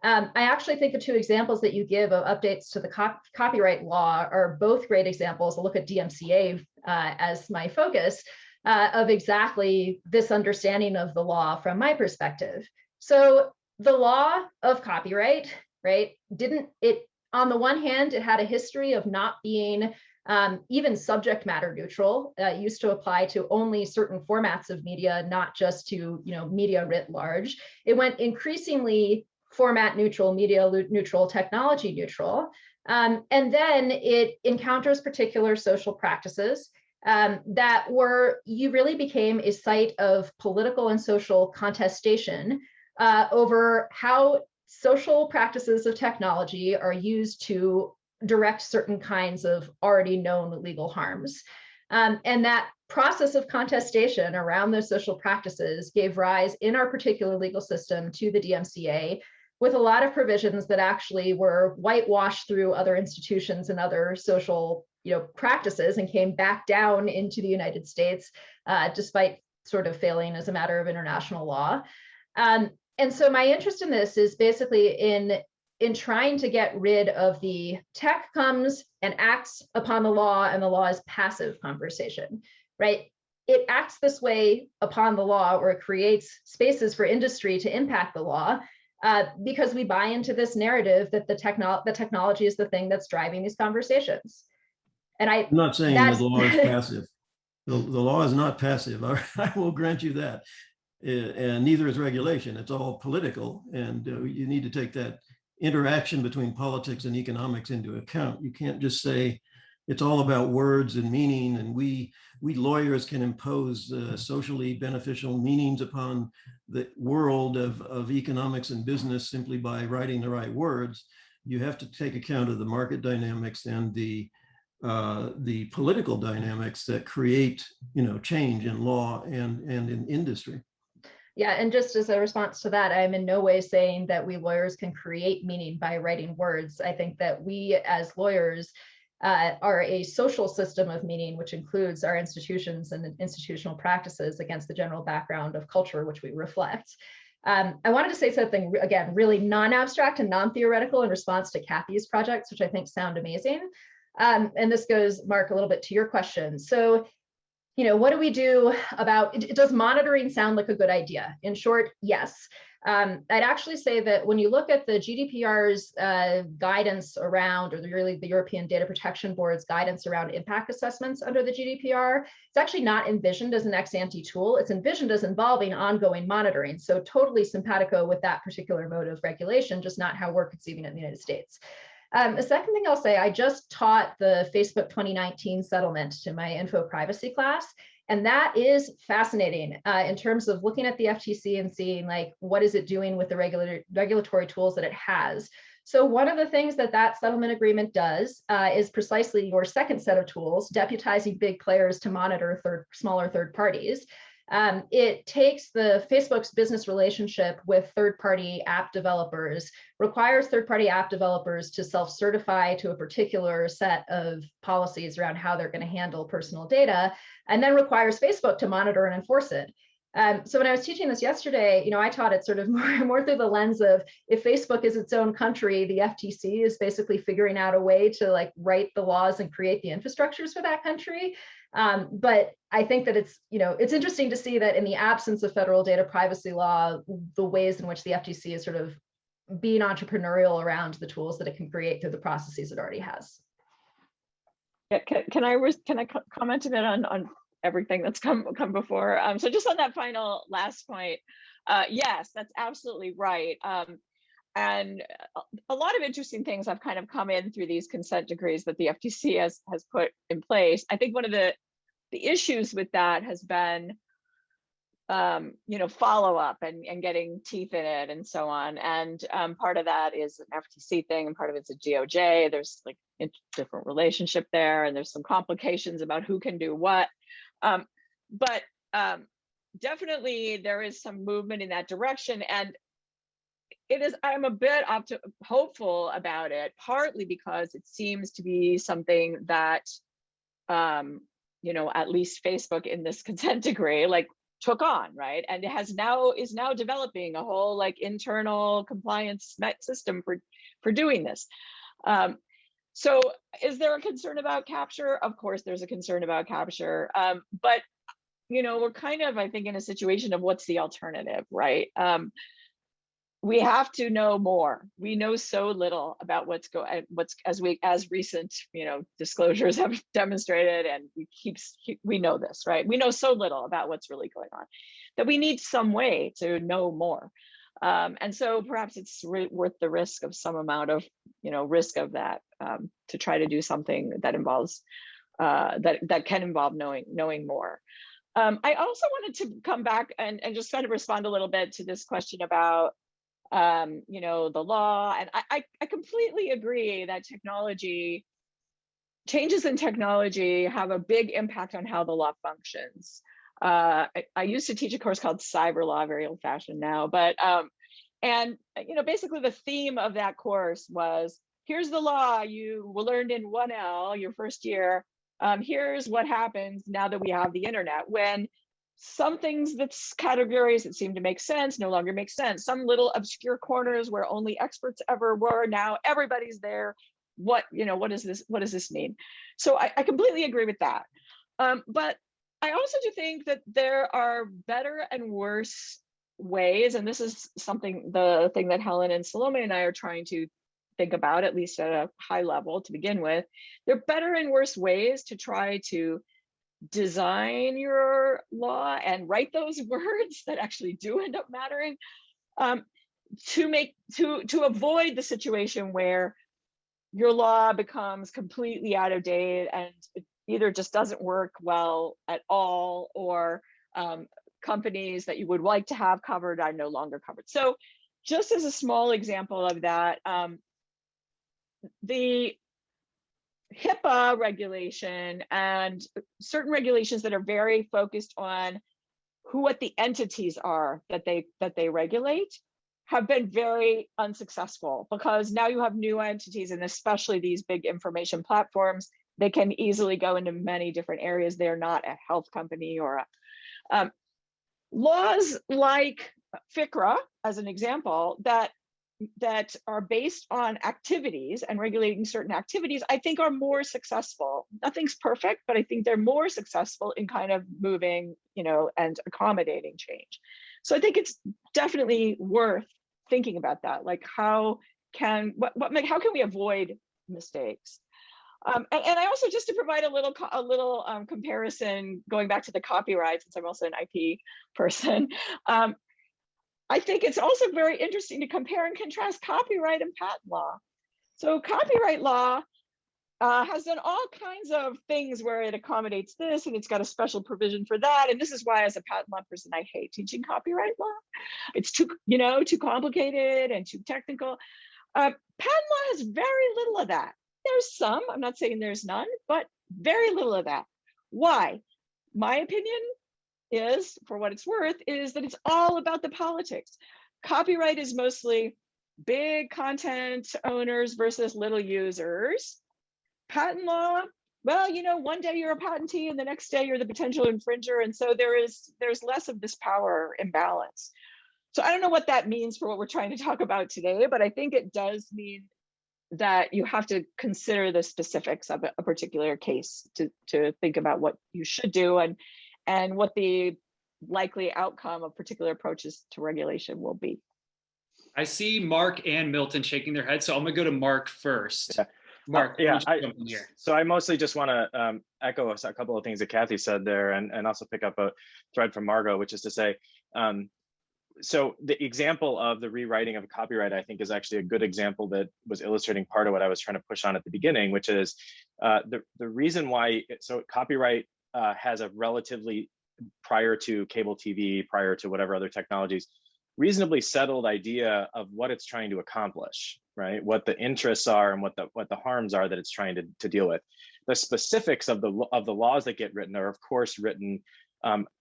I actually think the two examples that you give of updates to the copyright law are both great examples. I'll look at DMCA as my focus of exactly this understanding of the law from my perspective. So the law of copyright, right, on the one hand, it had a history of not being even subject matter neutral. It used to apply to only certain formats of media, not just to media writ large. It went increasingly format neutral, media neutral, technology neutral. And then it encounters particular social practices. you really became a site of political and social contestation over how social practices of technology are used to direct certain kinds of already known legal harms. And that process of contestation around those social practices gave rise in our particular legal system to the DMCA, with a lot of provisions that actually were whitewashed through other institutions and other social practices and came back down into the United States, despite sort of failing as a matter of international law. And so my interest in this is basically in trying to get rid of the tech comes and acts upon the law and the law is passive conversation, right? It acts this way upon the law, or it creates spaces for industry to impact the law, because we buy into this narrative that the technology is the thing that's driving these conversations. And I'm
not saying that the law is passive. The law is not passive. I will grant you that. And neither is regulation. It's all political. And you need to take that interaction between politics and economics into account. You can't just say it's all about words and meaning, and we lawyers can impose socially beneficial meanings upon the world of economics and business simply by writing the right words. You have to take account of the market dynamics and the political dynamics that create, change in law and in industry.
Yeah, and just as a response to that, I'm in no way saying that we lawyers can create meaning by writing words. I think that we as lawyers are a social system of meaning, which includes our institutions and institutional practices against the general background of culture, which we reflect. I wanted to say something, again, really non-abstract and non-theoretical in response to Kathy's projects, which I think sound amazing. And this goes, Mark, a little bit to your question. So, what do we do about, does monitoring sound like a good idea? In short, yes. I'd actually say that when you look at the GDPR's guidance around, or really the European Data Protection Board's guidance around impact assessments under the GDPR, it's actually not envisioned as an ex-ante tool. It's envisioned as involving ongoing monitoring. So totally simpatico with that particular mode of regulation, just not how we're conceiving it in the United States. The second thing I'll say, I just taught the Facebook 2019 settlement to my info privacy class, and that is fascinating in terms of looking at the FTC and seeing what is it doing with the regulatory tools that it has. So one of the things that settlement agreement does is precisely your second set of tools, deputizing big players to monitor smaller third parties. It takes the Facebook's business relationship with third-party app developers, requires third-party app developers to self-certify to a particular set of policies around how they're going to handle personal data, and then requires Facebook to monitor and enforce it. So when I was teaching this yesterday, I taught it sort of more through the lens of, if Facebook is its own country, the FTC is basically figuring out a way to write the laws and create the infrastructures for that country. But I think that it's interesting to see that in the absence of federal data privacy law, the ways in which the FTC is sort of being entrepreneurial around the tools that it can create through the processes it already has.
Yeah, can I comment a bit on everything that's come before? So just on that final last point, yes, that's absolutely right. And a lot of interesting things have kind of come in through these consent decrees that the FTC has put in place. I think one of the issues with that has been, follow up and getting teeth in it and so on. And part of that is an FTC thing, and part of it's a DOJ. There's a different relationship there, and there's some complications about who can do what. But definitely there is some movement in that direction, and I'm a bit hopeful about it, partly because it seems to be something that, at least Facebook in this consent decree, took on, right? And it is now developing a whole internal compliance system for doing this. So is there a concern about capture? Of course, there's a concern about capture, but we're kind of, I think, in a situation of what's the alternative, right? We have to know more. We know so little about as recent disclosures have demonstrated, and we know this, right? We know so little about what's really going on that we need some way to know more. And so perhaps it's worth the risk of some amount of risk of that to try to do something that involves that can involve knowing more. I also wanted to come back and just kind of respond a little bit to this question about the law. And I completely agree that changes in technology have a big impact on how the law functions. I used to teach a course called cyber law, very old fashioned now, but basically the theme of that course was, here's the law you learned in 1L your first year. Here's what happens now that we have the internet, when some things, that's categories that seem to make sense no longer make sense. Some little obscure corners where only experts ever were, now everybody's there. What does this mean? So I completely agree with that. But I also do think that there are better and worse ways, and this is the thing that Helen and Salome and I are trying to think about, at least at a high level to begin with. There are better and worse ways to try to design your law and write those words that actually do end up mattering, to avoid the situation where your law becomes completely out of date and it either just doesn't work well at all, or companies that you would like to have covered are no longer covered. So just as a small example of that, the HIPAA regulation and certain regulations that are very focused on what the entities are that they regulate have been very unsuccessful, because now you have new entities, and especially these big information platforms, they can easily go into many different areas. They're not a health company or laws like FICRA, as an example, that are based on activities and regulating certain activities, I think are more successful. Nothing's perfect, but I think they're more successful in kind of moving, and accommodating change. So I think it's definitely worth thinking about that. Like, how can we avoid mistakes? And I also, just to provide a little comparison, going back to the copyright, since I'm also an IP person, I think it's also very interesting to compare and contrast copyright and patent law. So copyright law has done all kinds of things where it accommodates this, and it's got a special provision for that. And this is why, as a patent law person, I hate teaching copyright law. It's too complicated and too technical. Patent law has very little of that. There's some, I'm not saying there's none, but very little of that. Why? My opinion is, for what it's worth, is that it's all about the politics. Copyright is mostly big content owners versus little users. Patent law, well, one day you're a patentee and the next day you're the potential infringer. And so there's less of this power imbalance. So I don't know what that means for what we're trying to talk about today, but I think it does mean that you have to consider the specifics of a particular case to think about what you should do and what the likely outcome of particular approaches to regulation will be.
I see Mark and Milton shaking their heads, so I'm gonna go to Mark first.
Yeah.
Mark,
So I mostly just want to echo a couple of things that Kathy said there, and also pick up a thread from Margot, which is to say, so the example of the rewriting of a copyright, I think, is actually a good example that was illustrating part of what I was trying to push on at the beginning, which is the reason why. So copyright has a relatively, prior to cable TV, prior to whatever other technologies, reasonably settled idea of what it's trying to accomplish, right? What the interests are and what the harms are that it's trying to deal with. The specifics of the laws that get written are, of course, written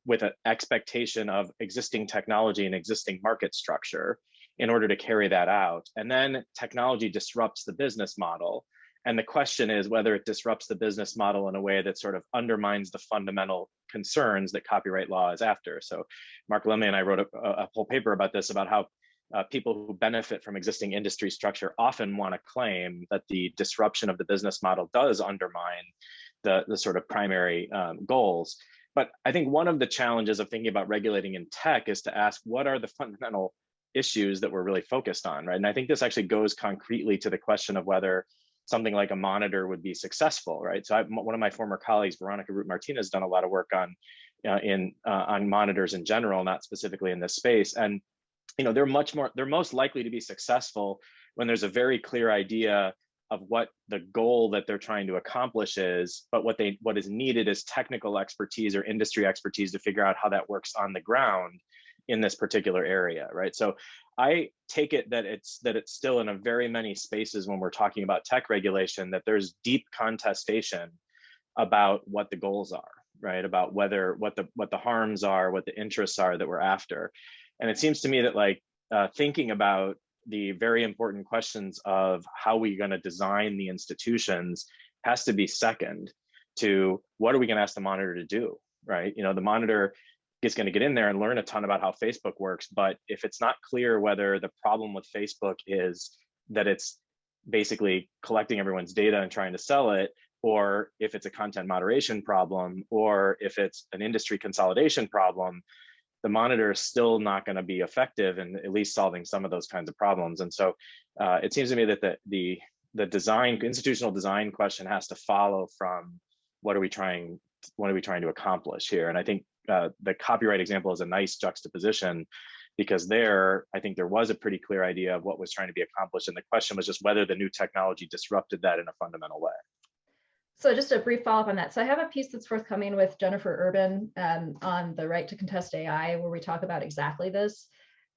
with an expectation of existing technology and existing market structure in order to carry that out. And then technology disrupts the business model. And the question is whether it disrupts the business model in a way that sort of undermines the fundamental concerns that copyright law is after. So Mark Lemley and I wrote a whole paper about this, about how people who benefit from existing industry structure often want to claim that the disruption of the business model does undermine the sort of primary goals. But I think one of the challenges of thinking about regulating in tech is to ask, what are the fundamental issues that we're really focused on, right? And I think this actually goes concretely to the question of whether something like a monitor would be successful, right? So one of my former colleagues, Veronica Root Martinez, has done a lot of work on monitors in general, not specifically in this space. And they're most likely to be successful when there's a very clear idea of what the goal that they're trying to accomplish is, but what is needed is technical expertise or industry expertise to figure out how that works on the ground in this particular area, right? So I take it that it's still in a very many spaces when we're talking about tech regulation, that there's deep contestation about what the goals are, right? About what the harms are, what the interests are that we're after. And it seems to me that like thinking about the very important questions of how we're going to design the institutions has to be second to what are we going to ask the monitor to do, right? You know, the monitor is going to get in there and learn a ton about how Facebook works, but if it's not clear whether the problem with Facebook is that it's basically collecting everyone's data and trying to sell it, or if it's a content moderation problem, or if it's an industry consolidation problem, the monitor is still not going to be effective in at least solving some of those kinds of problems. And so it seems to me that the institutional design question has to follow from what are we trying to accomplish here. And I think the copyright example is a nice juxtaposition, because there, I think there was a pretty clear idea of what was trying to be accomplished. And the question was just whether the new technology disrupted that in a fundamental way.
So just a brief follow-up on that. So I have a piece that's forthcoming with Jennifer Urban on the right to contest AI, where we talk about exactly this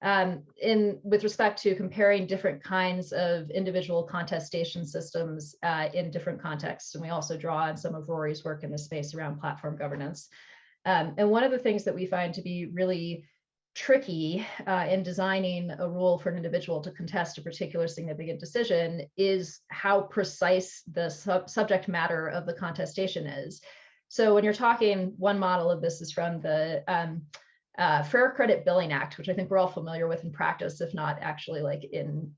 with respect to comparing different kinds of individual contestation systems in different contexts. And we also draw on some of Rory's work in the space around platform governance. And one of the things that we find to be really tricky in designing a rule for an individual to contest a particular significant decision is how precise the subject matter of the contestation is. So when you're talking, one model of this is from the Fair Credit Billing Act, which I think we're all familiar with in practice, if not actually like in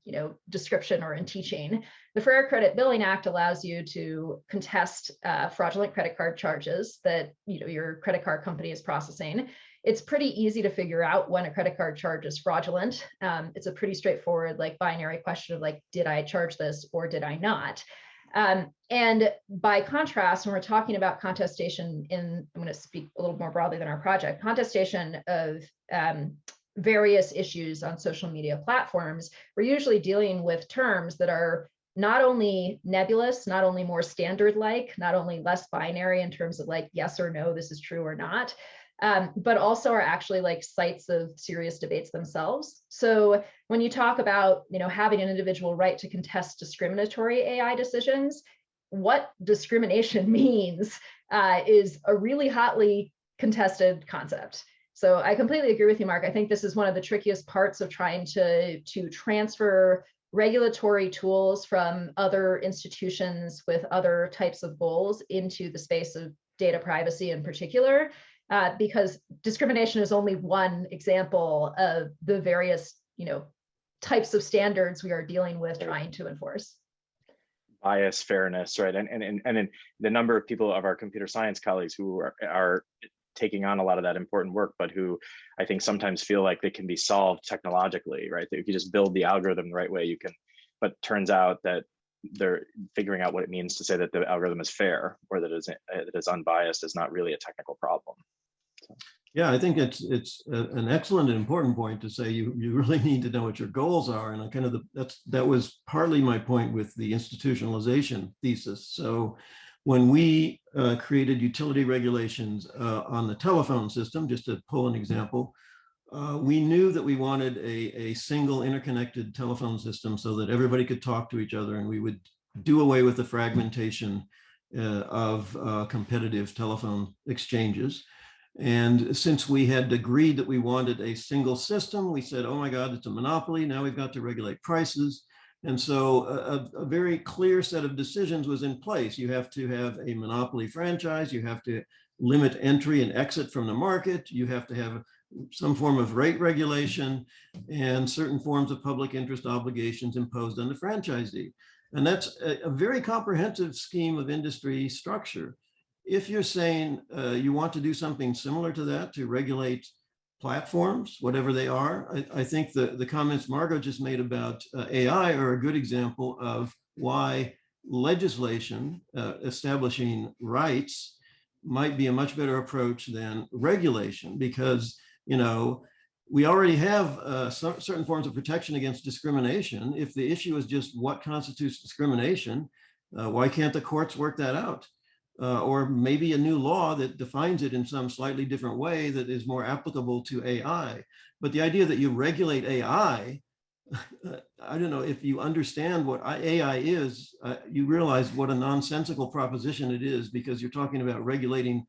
description or in teaching. The Fair Credit Billing Act allows you to contest fraudulent credit card charges that your credit card company is processing. It's pretty easy to figure out when a credit card charge is fraudulent. It's a pretty straightforward, like binary question of like, did I charge this or did I not? And by contrast, when we're talking about contestation I'm going to speak a little more broadly than our project, contestation of various issues on social media platforms, we're usually dealing with terms that are not only nebulous, not only more standard-like, not only less binary in terms of like, yes or no, this is true or not, but also are actually like sites of serious debates themselves. So when you talk about, having an individual right to contest discriminatory AI decisions, what discrimination means is a really hotly contested concept. So I completely agree with you, Mark. I think this is one of the trickiest parts of trying to transfer regulatory tools from other institutions with other types of goals into the space of data privacy in particular. Because discrimination is only one example of the various, types of standards we are dealing with trying to enforce.
Bias, fairness, right? And the number of people of our computer science colleagues who are taking on a lot of that important work, but who I think sometimes feel like they can be solved technologically, right? That if you just build the algorithm the right way, you can, but turns out that they're figuring out what it means to say that the algorithm is fair or that it is unbiased is not really a technical problem. So.
Yeah, I think it's an excellent and important point to say you really need to know what your goals are, and that was partly my point with the institutionalization thesis. So when we created utility regulations on the telephone system, just to pull an example, we knew that we wanted a single interconnected telephone system so that everybody could talk to each other, and we would do away with the fragmentation of competitive telephone exchanges. And since we had agreed that we wanted a single system, we said, oh my God, it's a monopoly. Now we've got to regulate prices. And so a very clear set of decisions was in place. You have to have a monopoly franchise. You have to limit entry and exit from the market. You have to have some form of rate regulation and certain forms of public interest obligations imposed on the franchisee. And that's a very comprehensive scheme of industry structure. If you're saying you want to do something similar to that to regulate platforms, whatever they are, I think the comments Margot just made about AI are a good example of why legislation establishing rights might be a much better approach than regulation, because we already have certain forms of protection against discrimination. If the issue is just what constitutes discrimination, why can't the courts work that out? Or maybe a new law that defines it in some slightly different way that is more applicable to AI. But the idea that you regulate AI, I don't know, if you understand what AI is, you realize what a nonsensical proposition it is, because you're talking about regulating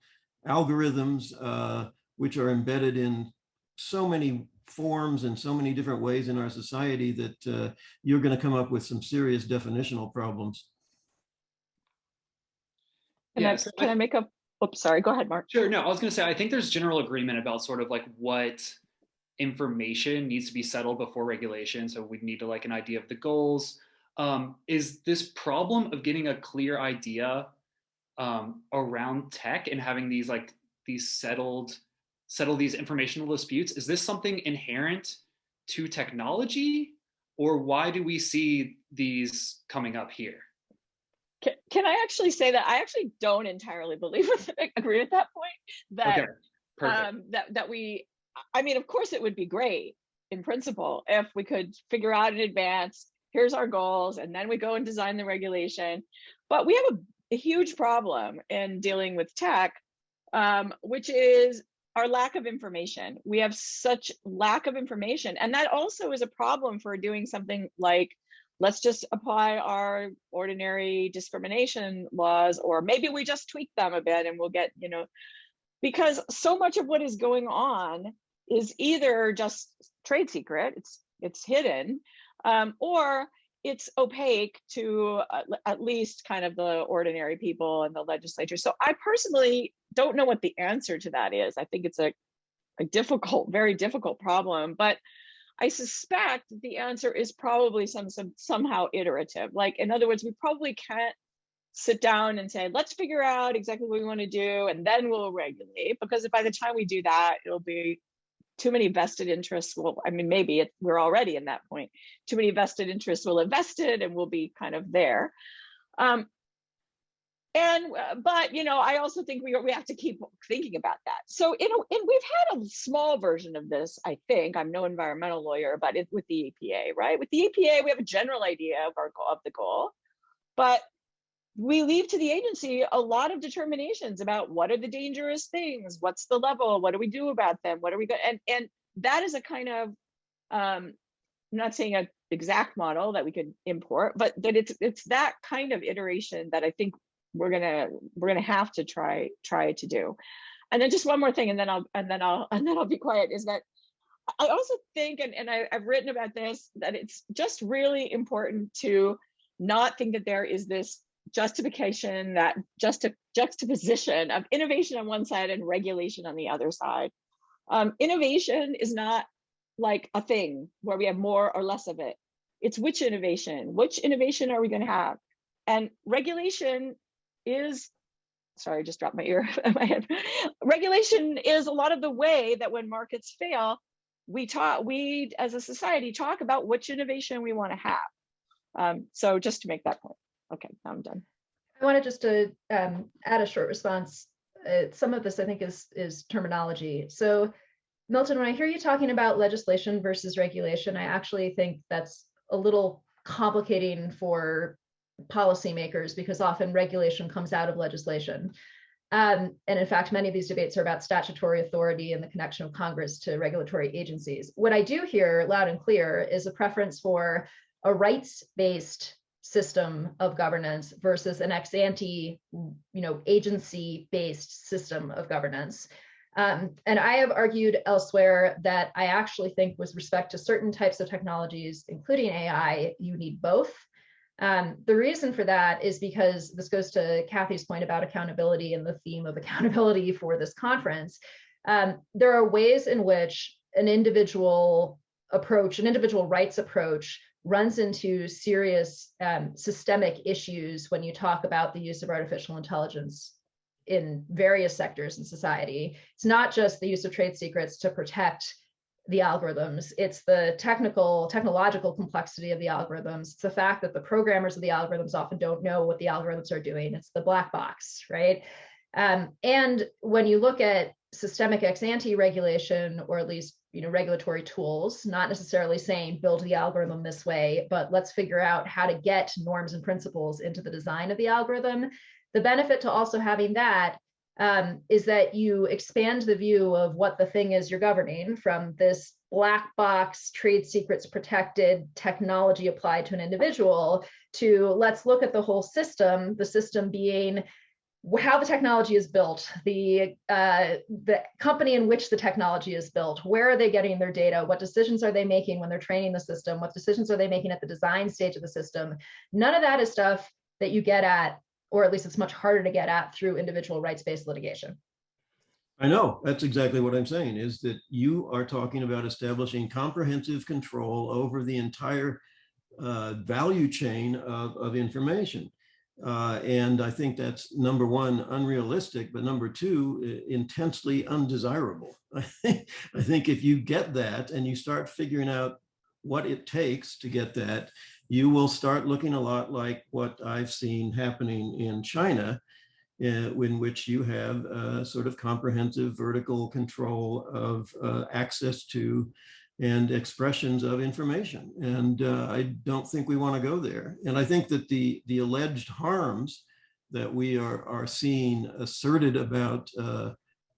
algorithms, which are embedded in so many forms and so many different ways in our society that you're going to come up with some serious definitional problems.
Can I make a, oops, sorry, go ahead, Mark.
Sure, no, I was gonna say, I think there's general agreement about sort of like what information needs to be settled before regulation. So we need to like an idea of the goals. Is this problem of getting a clear idea around tech and having these like settle these informational disputes, is this something inherent to technology, or why do we see these coming up here?
Can I actually say that I actually don't entirely agree with that point, that
okay, perfect.
that we, I mean, of course it would be great in principle if we could figure out in advance, here's our goals, and then we go and design the regulation. But we have a huge problem in dealing with tech, which is our lack of information. We have such lack of information, and that also is a problem for doing something like, let's just apply our ordinary discrimination laws, or maybe we just tweak them a bit and we'll get, you know, because so much of what is going on is either just trade secret, it's hidden, or it's opaque to at least kind of the ordinary people and the legislature. So I personally don't know what the answer to that is. I think it's a difficult, very difficult problem, but I suspect the answer is probably somehow iterative. Like, in other words, we probably can't sit down and say, let's figure out exactly what we want to do, and then we'll regulate, because by the time we do that, it'll be too many vested interests. Well, I mean, maybe we're already in that point. Too many vested interests will have vested and we'll be kind of there. But you know, I also think we have to keep thinking about that. So and we've had a small version of this, I think. I'm no environmental lawyer, but with the EPA, right? With the EPA, we have a general idea of the goal, but we leave to the agency a lot of determinations about what are the dangerous things, what's the level, what do we do about them, what are we going, and that is a kind of I'm not saying an exact model that we could import, but that it's that kind of iteration that I think we're gonna have to try to do. And then just one more thing, and then I'll be quiet, is that I also think, and I've written about this, that it's just really important to not think that there is this justification, that juxtaposition of innovation on one side and regulation on the other side. Innovation is not like a thing where we have more or less of it. It's which innovation are we going to have? And regulation is, sorry, I just dropped my ear in my head. Regulation is a lot of the way that when markets fail, we as a society talk about which innovation we want to have. So just to make that point. Okay, now I'm done.
I wanted just to add a short response. Some of this, I think, is terminology. So, Milton, when I hear you talking about legislation versus regulation, I actually think that's a little complicating for policymakers, because often regulation comes out of legislation. And in fact, many of these debates are about statutory authority and the connection of Congress to regulatory agencies. What I do hear loud and clear is a preference for a rights-based system of governance versus an ex ante, agency-based system of governance. And I have argued elsewhere that I actually think, with respect to certain types of technologies, including AI, you need both. The reason for that is because this goes to Kathy's point about accountability and the theme of accountability for this conference. There are ways in which an individual rights approach runs into serious systemic issues when you talk about the use of artificial intelligence in various sectors in society. It's not just the use of trade secrets to protect the algorithms, it's the technological complexity of the algorithms. It's the fact that the programmers of the algorithms often don't know what the algorithms are doing. It's the black box, right? And when you look at systemic ex ante regulation, or at least regulatory tools, not necessarily saying build the algorithm this way, but let's figure out how to get norms and principles into the design of the algorithm. The benefit to also having that is that you expand the view of what the thing is you're governing from this black box, trade secrets protected technology applied to an individual to let's look at the whole system, the system being how the technology is built, the company in which the technology is built, where are they getting their data, what decisions are they making when they're training the system, what decisions are they making at the design stage of the system. None of that is stuff that you get at, or at least it's much harder to get at through individual rights-based litigation.
I know, that's exactly what I'm saying, is that you are talking about establishing comprehensive control over the entire value chain of information. And I think that's, number one, unrealistic, but number two, intensely undesirable. I think if you get that and you start figuring out what it takes to get that, you will start looking a lot like what I've seen happening in China, in which you have sort of comprehensive vertical control of access to and expressions of information. And I don't think we want to go there. And I think that the alleged harms that we are seeing asserted about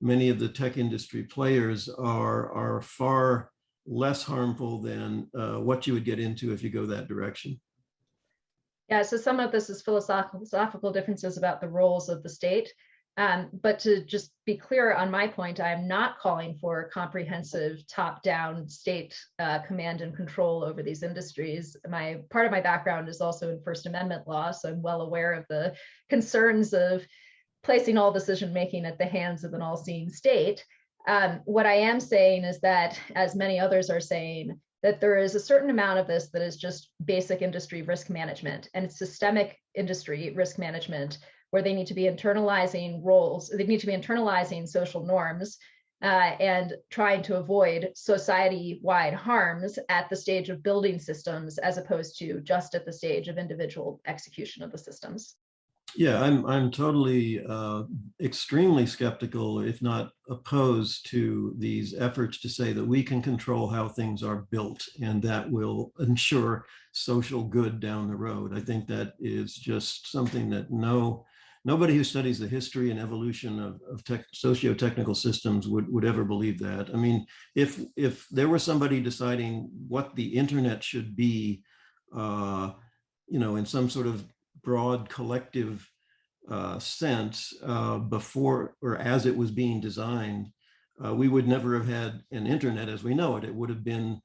many of the tech industry players are far less harmful than what you would get into if you go that direction.
Yeah, so some of this is philosophical differences about the roles of the state. But to just be clear on my point, I am not calling for comprehensive top-down state command and control over these industries. Part of my background is also in First Amendment law, so I'm well aware of the concerns of placing all decision-making at the hands of an all-seeing state. What I am saying is that, as many others are saying, that there is a certain amount of this that is just basic industry risk management, and it's systemic industry risk management, where they need to be internalizing roles, they need to be internalizing social norms and trying to avoid society-wide harms at the stage of building systems, as opposed to just at the stage of individual execution of the systems.
Yeah, I'm totally extremely skeptical, if not opposed to these efforts to say that we can control how things are built and that will ensure social good down the road. I think that is just something that nobody who studies the history and evolution of socio-technical systems would ever believe that. I mean, if there was somebody deciding what the internet should be, in some sort of broad collective sense before or as it was being designed, we would never have had an internet as we know it. It would have been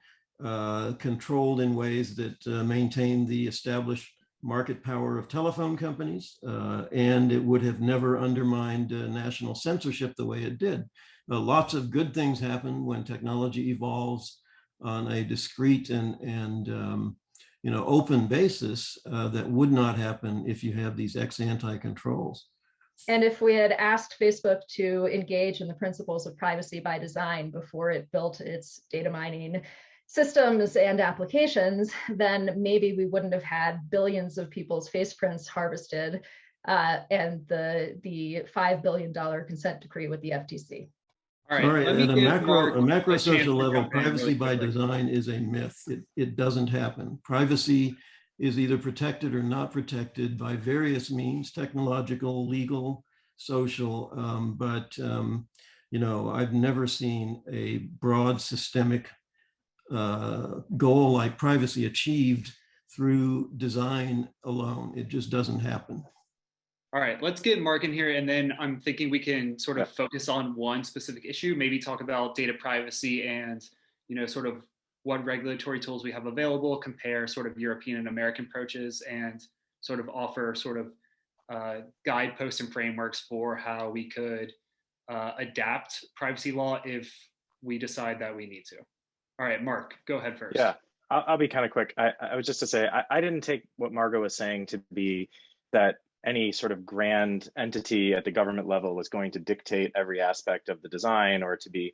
controlled in ways that maintain the established market power of telephone companies, and it would have never undermined national censorship the way it did. Lots of good things happen when technology evolves on a discrete and open basis that would not happen if you have these ex-ante controls.
And if we had asked Facebook to engage in the principles of privacy by design before it built its data mining systems and applications, then maybe we wouldn't have had billions of people's face prints harvested and the $5 billion consent decree with the FTC.
All right,
at a macro social level, privacy
really
by design is a myth. It doesn't happen. Privacy is either protected or not protected by various means, technological, legal, social, but I've never seen a broad systemic goal like privacy achieved through design alone. It just doesn't happen.
All right, let's get Mark in here, and then I'm thinking we can sort of focus on one specific issue, maybe talk about data privacy and, sort of what regulatory tools we have available, compare sort of European and American approaches, and sort of offer sort of guideposts and frameworks for how we could adapt privacy law if we decide that we need to. All right, Mark, go ahead first.
Yeah, I'll be kind of quick. I was just to say, I didn't take what Margot was saying to be that any sort of grand entity at the government level was going to dictate every aspect of the design or to be,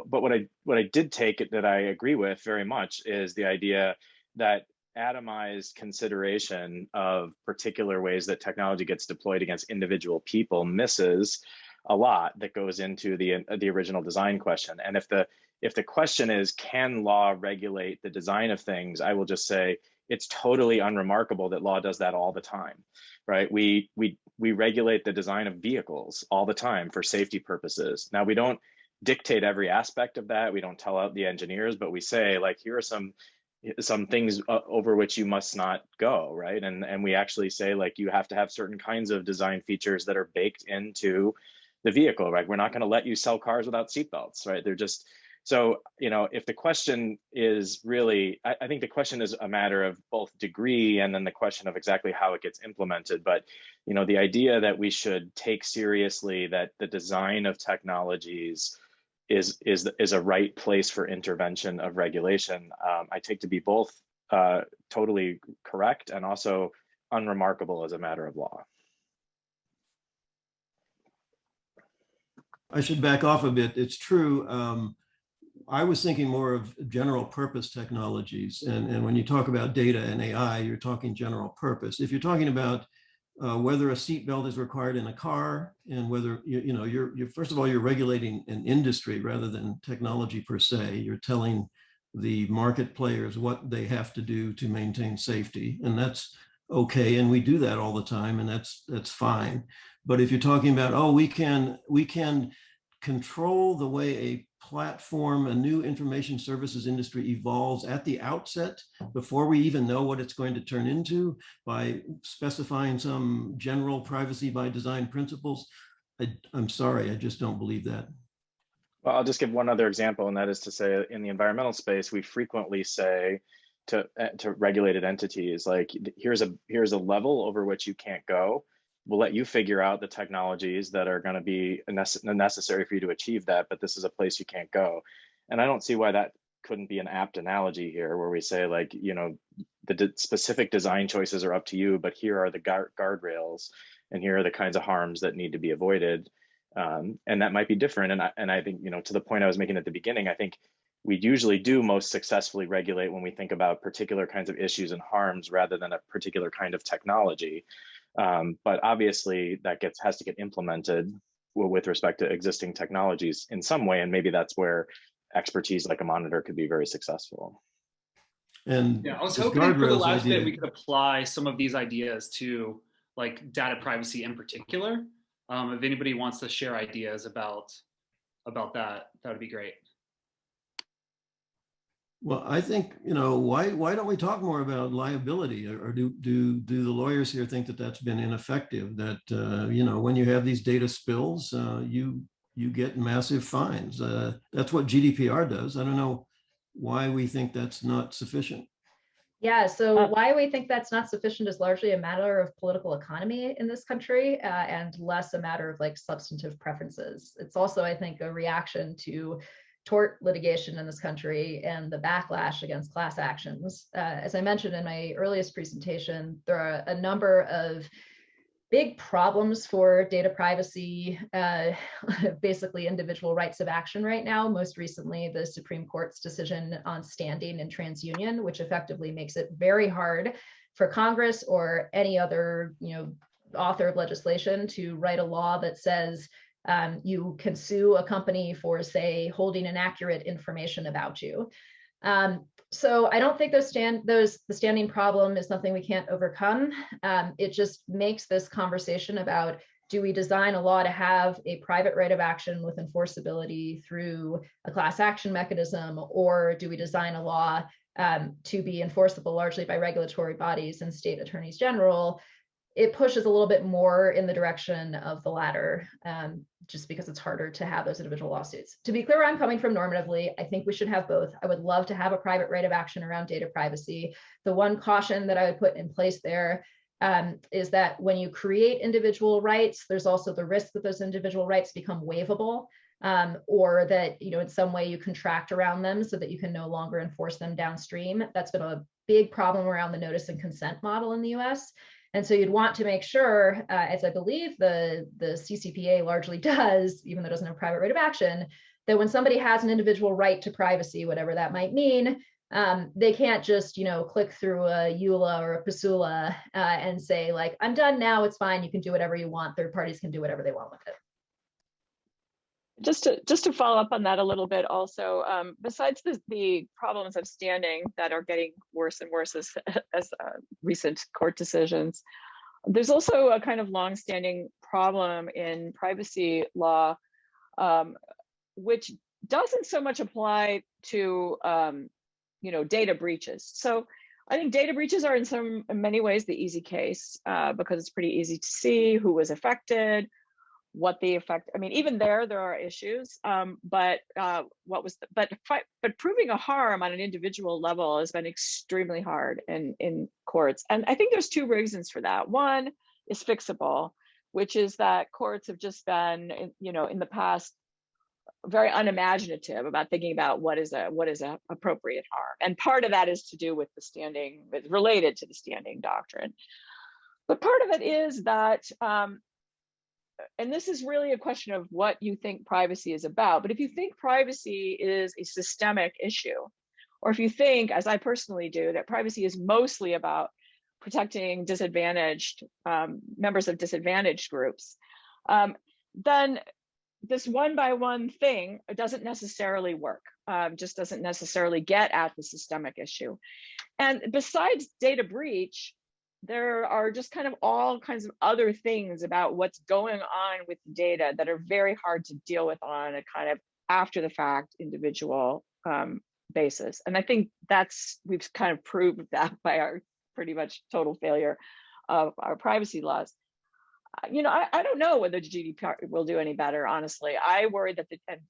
but what I did take it that I agree with very much is the idea that atomized consideration of particular ways that technology gets deployed against individual people misses a lot that goes into the original design question. And if the question is, can law regulate the design of things, I will just say it's totally unremarkable that law does that all the time, right? We regulate the design of vehicles all the time for safety purposes. Now, we don't dictate every aspect of that. We don't tell out the engineers, but we say, like, here are some things over which you must not go, right? And we actually say, like, you have to have certain kinds of design features that are baked into the vehicle, right? We're not going to let you sell cars without seatbelts, right? They're just, so, if the question is really, I think the question is a matter of both degree and then the question of exactly how it gets implemented. But, the idea that we should take seriously that the design of technologies is a right place for intervention of regulation, I take to be both totally correct and also unremarkable as a matter of law.
I should back off a bit. It's true. I was thinking more of general purpose technologies. And when you talk about data and AI, you're talking general purpose. If you're talking about whether a seatbelt is required in a car and whether, you're first of all, you're regulating an industry rather than technology per se. You're telling the market players what they have to do to maintain safety. And that's okay. And we do that all the time, and that's fine. But if you're talking about, we can control the way a platform, a new information services industry evolves at the outset before we even know what it's going to turn into by specifying some general privacy by design principles. I'm sorry, I just don't believe that.
Well, I'll just give one other example, and that is to say, in the environmental space, we frequently say to regulated entities, like, here's a level over which you can't go. We'll let you figure out the technologies that are going to be necessary for you to achieve that, but this is a place you can't go. And I don't see why that couldn't be an apt analogy here, where we say, like, the specific design choices are up to you, but here are the guardrails, and here are the kinds of harms that need to be avoided. And that might be different. And I think, to the point I was making at the beginning, I think we usually do most successfully regulate when we think about particular kinds of issues and harms rather than a particular kind of technology. But obviously that has to get implemented with respect to existing technologies in some way, and maybe that's where expertise like a monitor could be very successful.
And
yeah, I was hoping for the last bit we could apply some of these ideas to, like, data privacy in particular. If anybody wants to share ideas about that, that would be great.
Well, I think, why don't we talk more about liability, or do the lawyers here think that that's been ineffective? That, when you have these data spills, you get massive fines. That's what GDPR does. I don't know why we think that's not sufficient.
Yeah, so why we think that's not sufficient is largely a matter of political economy in this country, and less a matter of, like, substantive preferences. It's also, I think, a reaction to tort litigation in this country and the backlash against class actions. As I mentioned in my earliest presentation, there are a number of big problems for data privacy, basically individual rights of action right now. Most recently, the Supreme Court's decision on standing in TransUnion, which effectively makes it very hard for Congress or any other, author of legislation to write a law that says you can sue a company for, say, holding inaccurate information about you. So I don't think the standing problem is something we can't overcome. It just makes this conversation about, do we design a law to have a private right of action with enforceability through a class action mechanism, or do we design a law to be enforceable largely by regulatory bodies and state attorneys general? It pushes a little bit more in the direction of the latter, just because it's harder to have those individual lawsuits. To be clear, where I'm coming from normatively, I think we should have both. I would love to have a private right of action around data privacy. The one caution that I would put in place there is that when you create individual rights, there's also the risk that those individual rights become waivable, or that, in some way you contract around them so that you can no longer enforce them downstream. That's been a big problem around the notice and consent model in the US. And so you'd want to make sure, as I believe the CCPA largely does, even though it doesn't have private right of action, that when somebody has an individual right to privacy, whatever that might mean, they can't just, click through a EULA or a PSULA and say, like, I'm done now, it's fine, you can do whatever you want, third parties can do whatever they want with it.
Just to follow up on that a little bit also, besides the problems of standing that are getting worse and worse as recent court decisions, there's also a kind of long-standing problem in privacy law, which doesn't so much apply to data breaches. So I think data breaches are in many ways the easy case because it's pretty easy to see who was affected, what the effect. I mean, even there are issues, but proving a harm on an individual level has been extremely hard in courts, and I think there's two reasons for that. One is fixable, which is that courts have just been, in the past, very unimaginative about thinking about what is a appropriate harm, and part of that is to do with the standing, related to the standing doctrine. But part of it is that, and this is really a question of what you think privacy is about. But if you think privacy is a systemic issue, or if you think, as I personally do, that privacy is mostly about protecting disadvantaged members of disadvantaged groups, then this one-by-one thing doesn't necessarily work, just doesn't necessarily get at the systemic issue. And besides data breach, there are just kind of all kinds of other things about what's going on with data that are very hard to deal with on a kind of after the fact individual basis. And I think we've kind of proved that by our pretty much total failure of our privacy laws. I don't know whether the GDPR will do any better, honestly. I worry that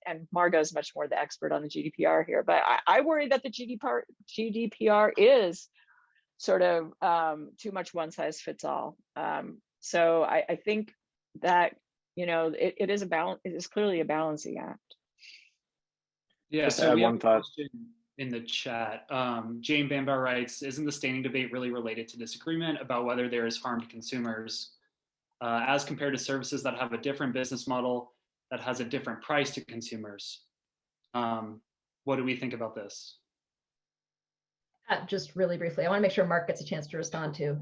and Margot is much more the expert on the GDPR here, but I worry that the GDPR is sort of too much one size fits all. So I think that, it is clearly a balancing act.
Yeah,
Just
so we have
one
a
thought
question in the chat. Jane Bambar writes, isn't the standing debate really related to disagreement about whether there is harm to consumers as compared to services that have a different business model that has a different price to consumers? What do we think about this?
Just really briefly, I want to make sure Mark gets a chance to respond to.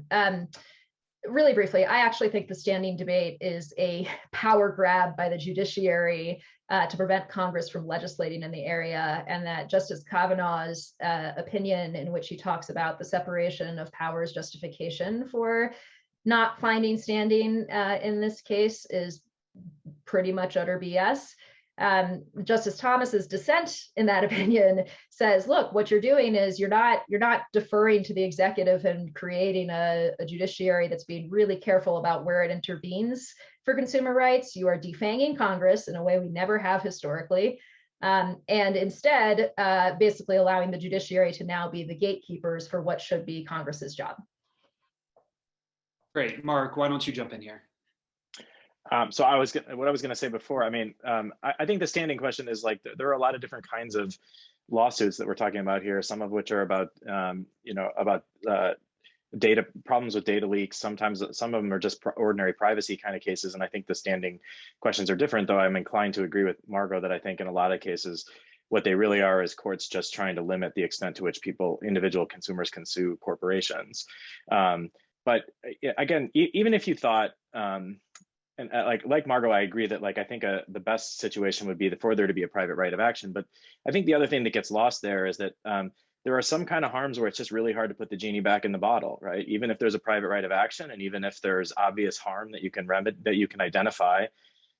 Really briefly, I actually think the standing debate is a power grab by the judiciary to prevent Congress from legislating in the area, and that Justice Kavanaugh's opinion, in which he talks about the separation of powers justification for not finding standing in this case, is pretty much utter BS. Justice Thomas's dissent in that opinion says, look, what you're doing is you're not deferring to the executive and creating a judiciary that's being really careful about where it intervenes for consumer rights. You are defanging Congress in a way we never have historically, and instead basically allowing the judiciary to now be the gatekeepers for what should be Congress's job.
Great, Mark, why don't you jump in here?
So what I was going to say before, I mean, I think the standing question is like, there are a lot of different kinds of lawsuits that we're talking about here, some of which are about, data problems with data leaks. Sometimes some of them are just ordinary privacy kind of cases. And I think the standing questions are different, though I'm inclined to agree with Margot that I think in a lot of cases, what they really are is courts just trying to limit the extent to which individual consumers can sue corporations. But again, even if you thought, and like Margot, I agree that I think the best situation would be for there to be a private right of action. But I think the other thing that gets lost there is that there are some kind of harms where it's just really hard to put the genie back in the bottle, right? Even if there's a private right of action, and even if there's obvious harm that you can identify,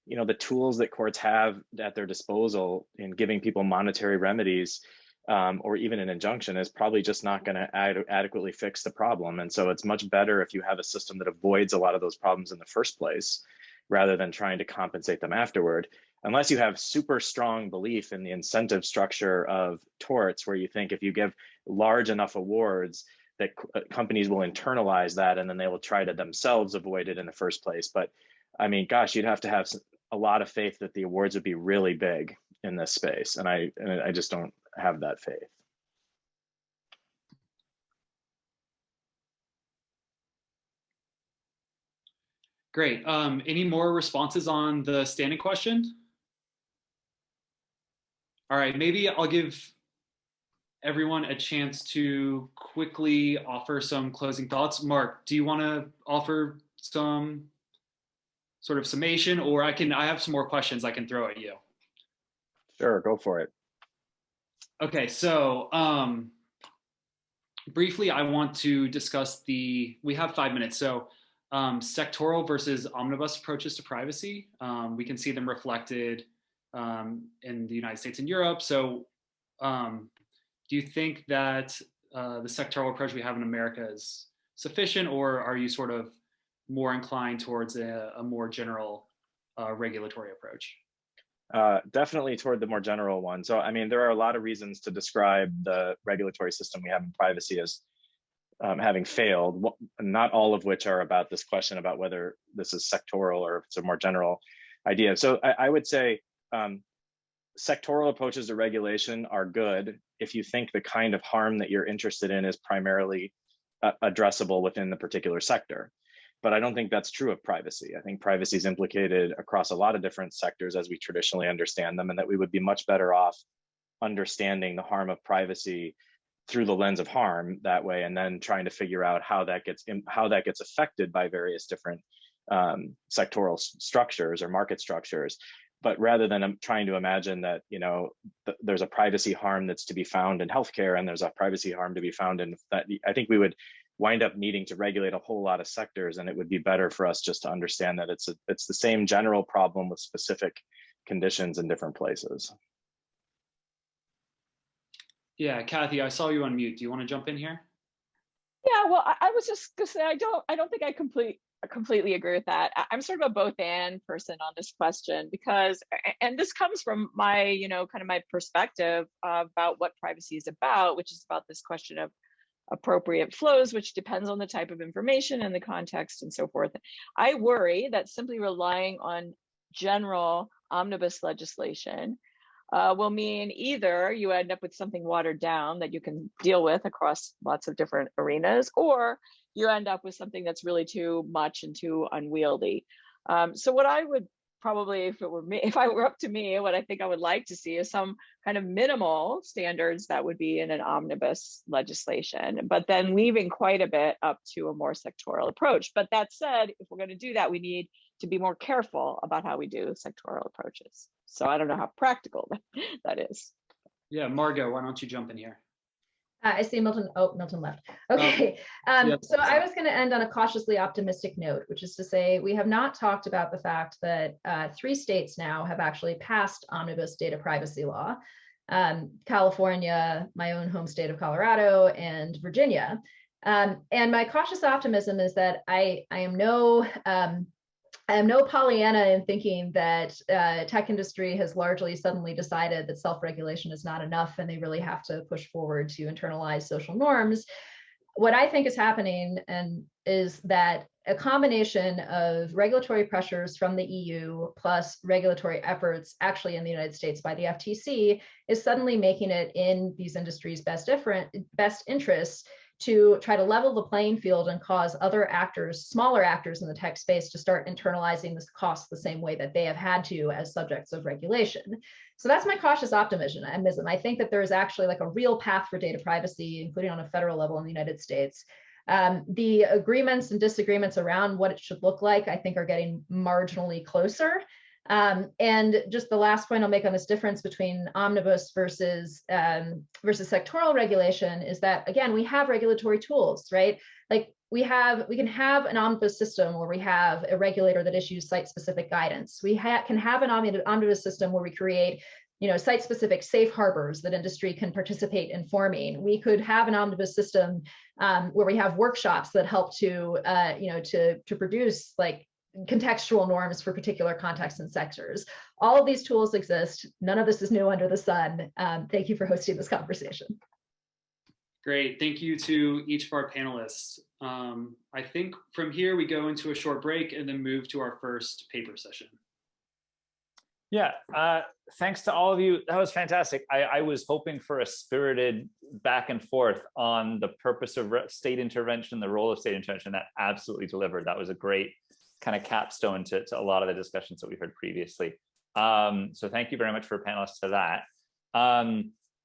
the tools that courts have at their disposal in giving people monetary remedies or even an injunction is probably just not going to adequately fix the problem. And so it's much better if you have a system that avoids a lot of those problems in the first place, rather than trying to compensate them afterward, unless you have super strong belief in the incentive structure of torts, where you think if you give large enough awards that companies will internalize that and then they will try to themselves avoid it in the first place. But I mean, gosh, you'd have to have a lot of faith that the awards would be really big in this space. And I just don't have that faith.
Great. Any more responses on the standing question? All right, maybe I'll give everyone a chance to quickly offer some closing thoughts. Mark, do you want to offer some sort of summation, or I have some more questions I can throw at you?
Sure, go for it.
Okay, so briefly, I want to discuss we have 5 minutes. So sectoral versus omnibus approaches to privacy. We can see them reflected in the United States and Europe. So do you think that the sectoral approach we have in America is sufficient, or are you sort of more inclined towards a more general regulatory approach?
Definitely toward the more general one. So, I mean, there are a lot of reasons to describe the regulatory system we have in privacy as having failed, not all of which are about this question about whether this is sectoral or if it's a more general idea. So I would say sectoral approaches to regulation are good if you think the kind of harm that you're interested in is primarily addressable within the particular sector. But I don't think that's true of privacy. I think privacy is implicated across a lot of different sectors as we traditionally understand them, and that we would be much better off understanding the harm of privacy through the lens of harm that way, and then trying to figure out how that gets affected by various different sectoral structures or market structures. But rather than trying to imagine that, you know, there's a privacy harm that's to be found in healthcare and there's a privacy harm to be found in that, I think we would wind up needing to regulate a whole lot of sectors, and it would be better for us just to understand that it's the same general problem with specific conditions in different places.
Yeah, Kathy, I saw you on mute. Do you want to jump in here?
Yeah, well, I was just gonna say I don't think I completely agree with that. I'm sort of a both and person on this question because, and this comes from my, you know, kind of my perspective about what privacy is about, which is about this question of appropriate flows, which depends on the type of information and the context and so forth. I worry that simply relying on general omnibus legislation will mean either you end up with something watered down that you can deal with across lots of different arenas, or you end up with something that's really too much and too unwieldy. So what I would probably, if I were up to me, what I think I would like to see is some kind of minimal standards that would be in an omnibus legislation, but then leaving quite a bit up to a more sectoral approach. But that said, if we're going to do that, we need to be more careful about how we do sectoral approaches. So I don't know how practical that is.
Yeah, Margot, why don't you jump in here?
I see Milton. Oh, Milton left. Okay. So I was going to end on a cautiously optimistic note, which is to say we have not talked about the fact that 3 states now have actually passed omnibus data privacy law. California, my own home state of Colorado, and Virginia. And my cautious optimism is that I am no Pollyanna in thinking that tech industry has largely suddenly decided that self-regulation is not enough and they really have to push forward to internalize social norms. What I think is happening is that a combination of regulatory pressures from the EU plus regulatory efforts actually in the United States by the FTC is suddenly making it in these industries' best interests to try to level the playing field and cause other actors, smaller actors in the tech space, to start internalizing this cost the same way that they have had to as subjects of regulation. So that's my cautious optimism. I think that there is actually like a real path for data privacy, including on a federal level in the United States. The agreements and disagreements around what it should look like, I think, are getting marginally closer. And just the last point I'll make on this difference between omnibus versus sectoral regulation is that, again, we have regulatory tools, right? Like we can have an omnibus system where we have a regulator that issues site-specific guidance. We can have an omnibus system where we create, site-specific safe harbors that industry can participate in forming. We could have an omnibus system where we have workshops that help to produce like contextual norms for particular contexts and sectors. All of these tools exist. None of this is new under the sun. Thank you for hosting this conversation.
Great. Thank you to each of our panelists. I think from here we go into a short break and then move to our first paper session.
Yeah, thanks to all of you. That was fantastic. I was hoping for a spirited back and forth on the purpose of state intervention, the role of state intervention. That absolutely delivered. That was a great kind of capstone to a lot of the discussions that we heard previously. So thank you very much for panelists to that.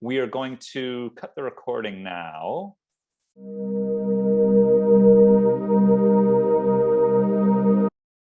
We are going to cut the recording now.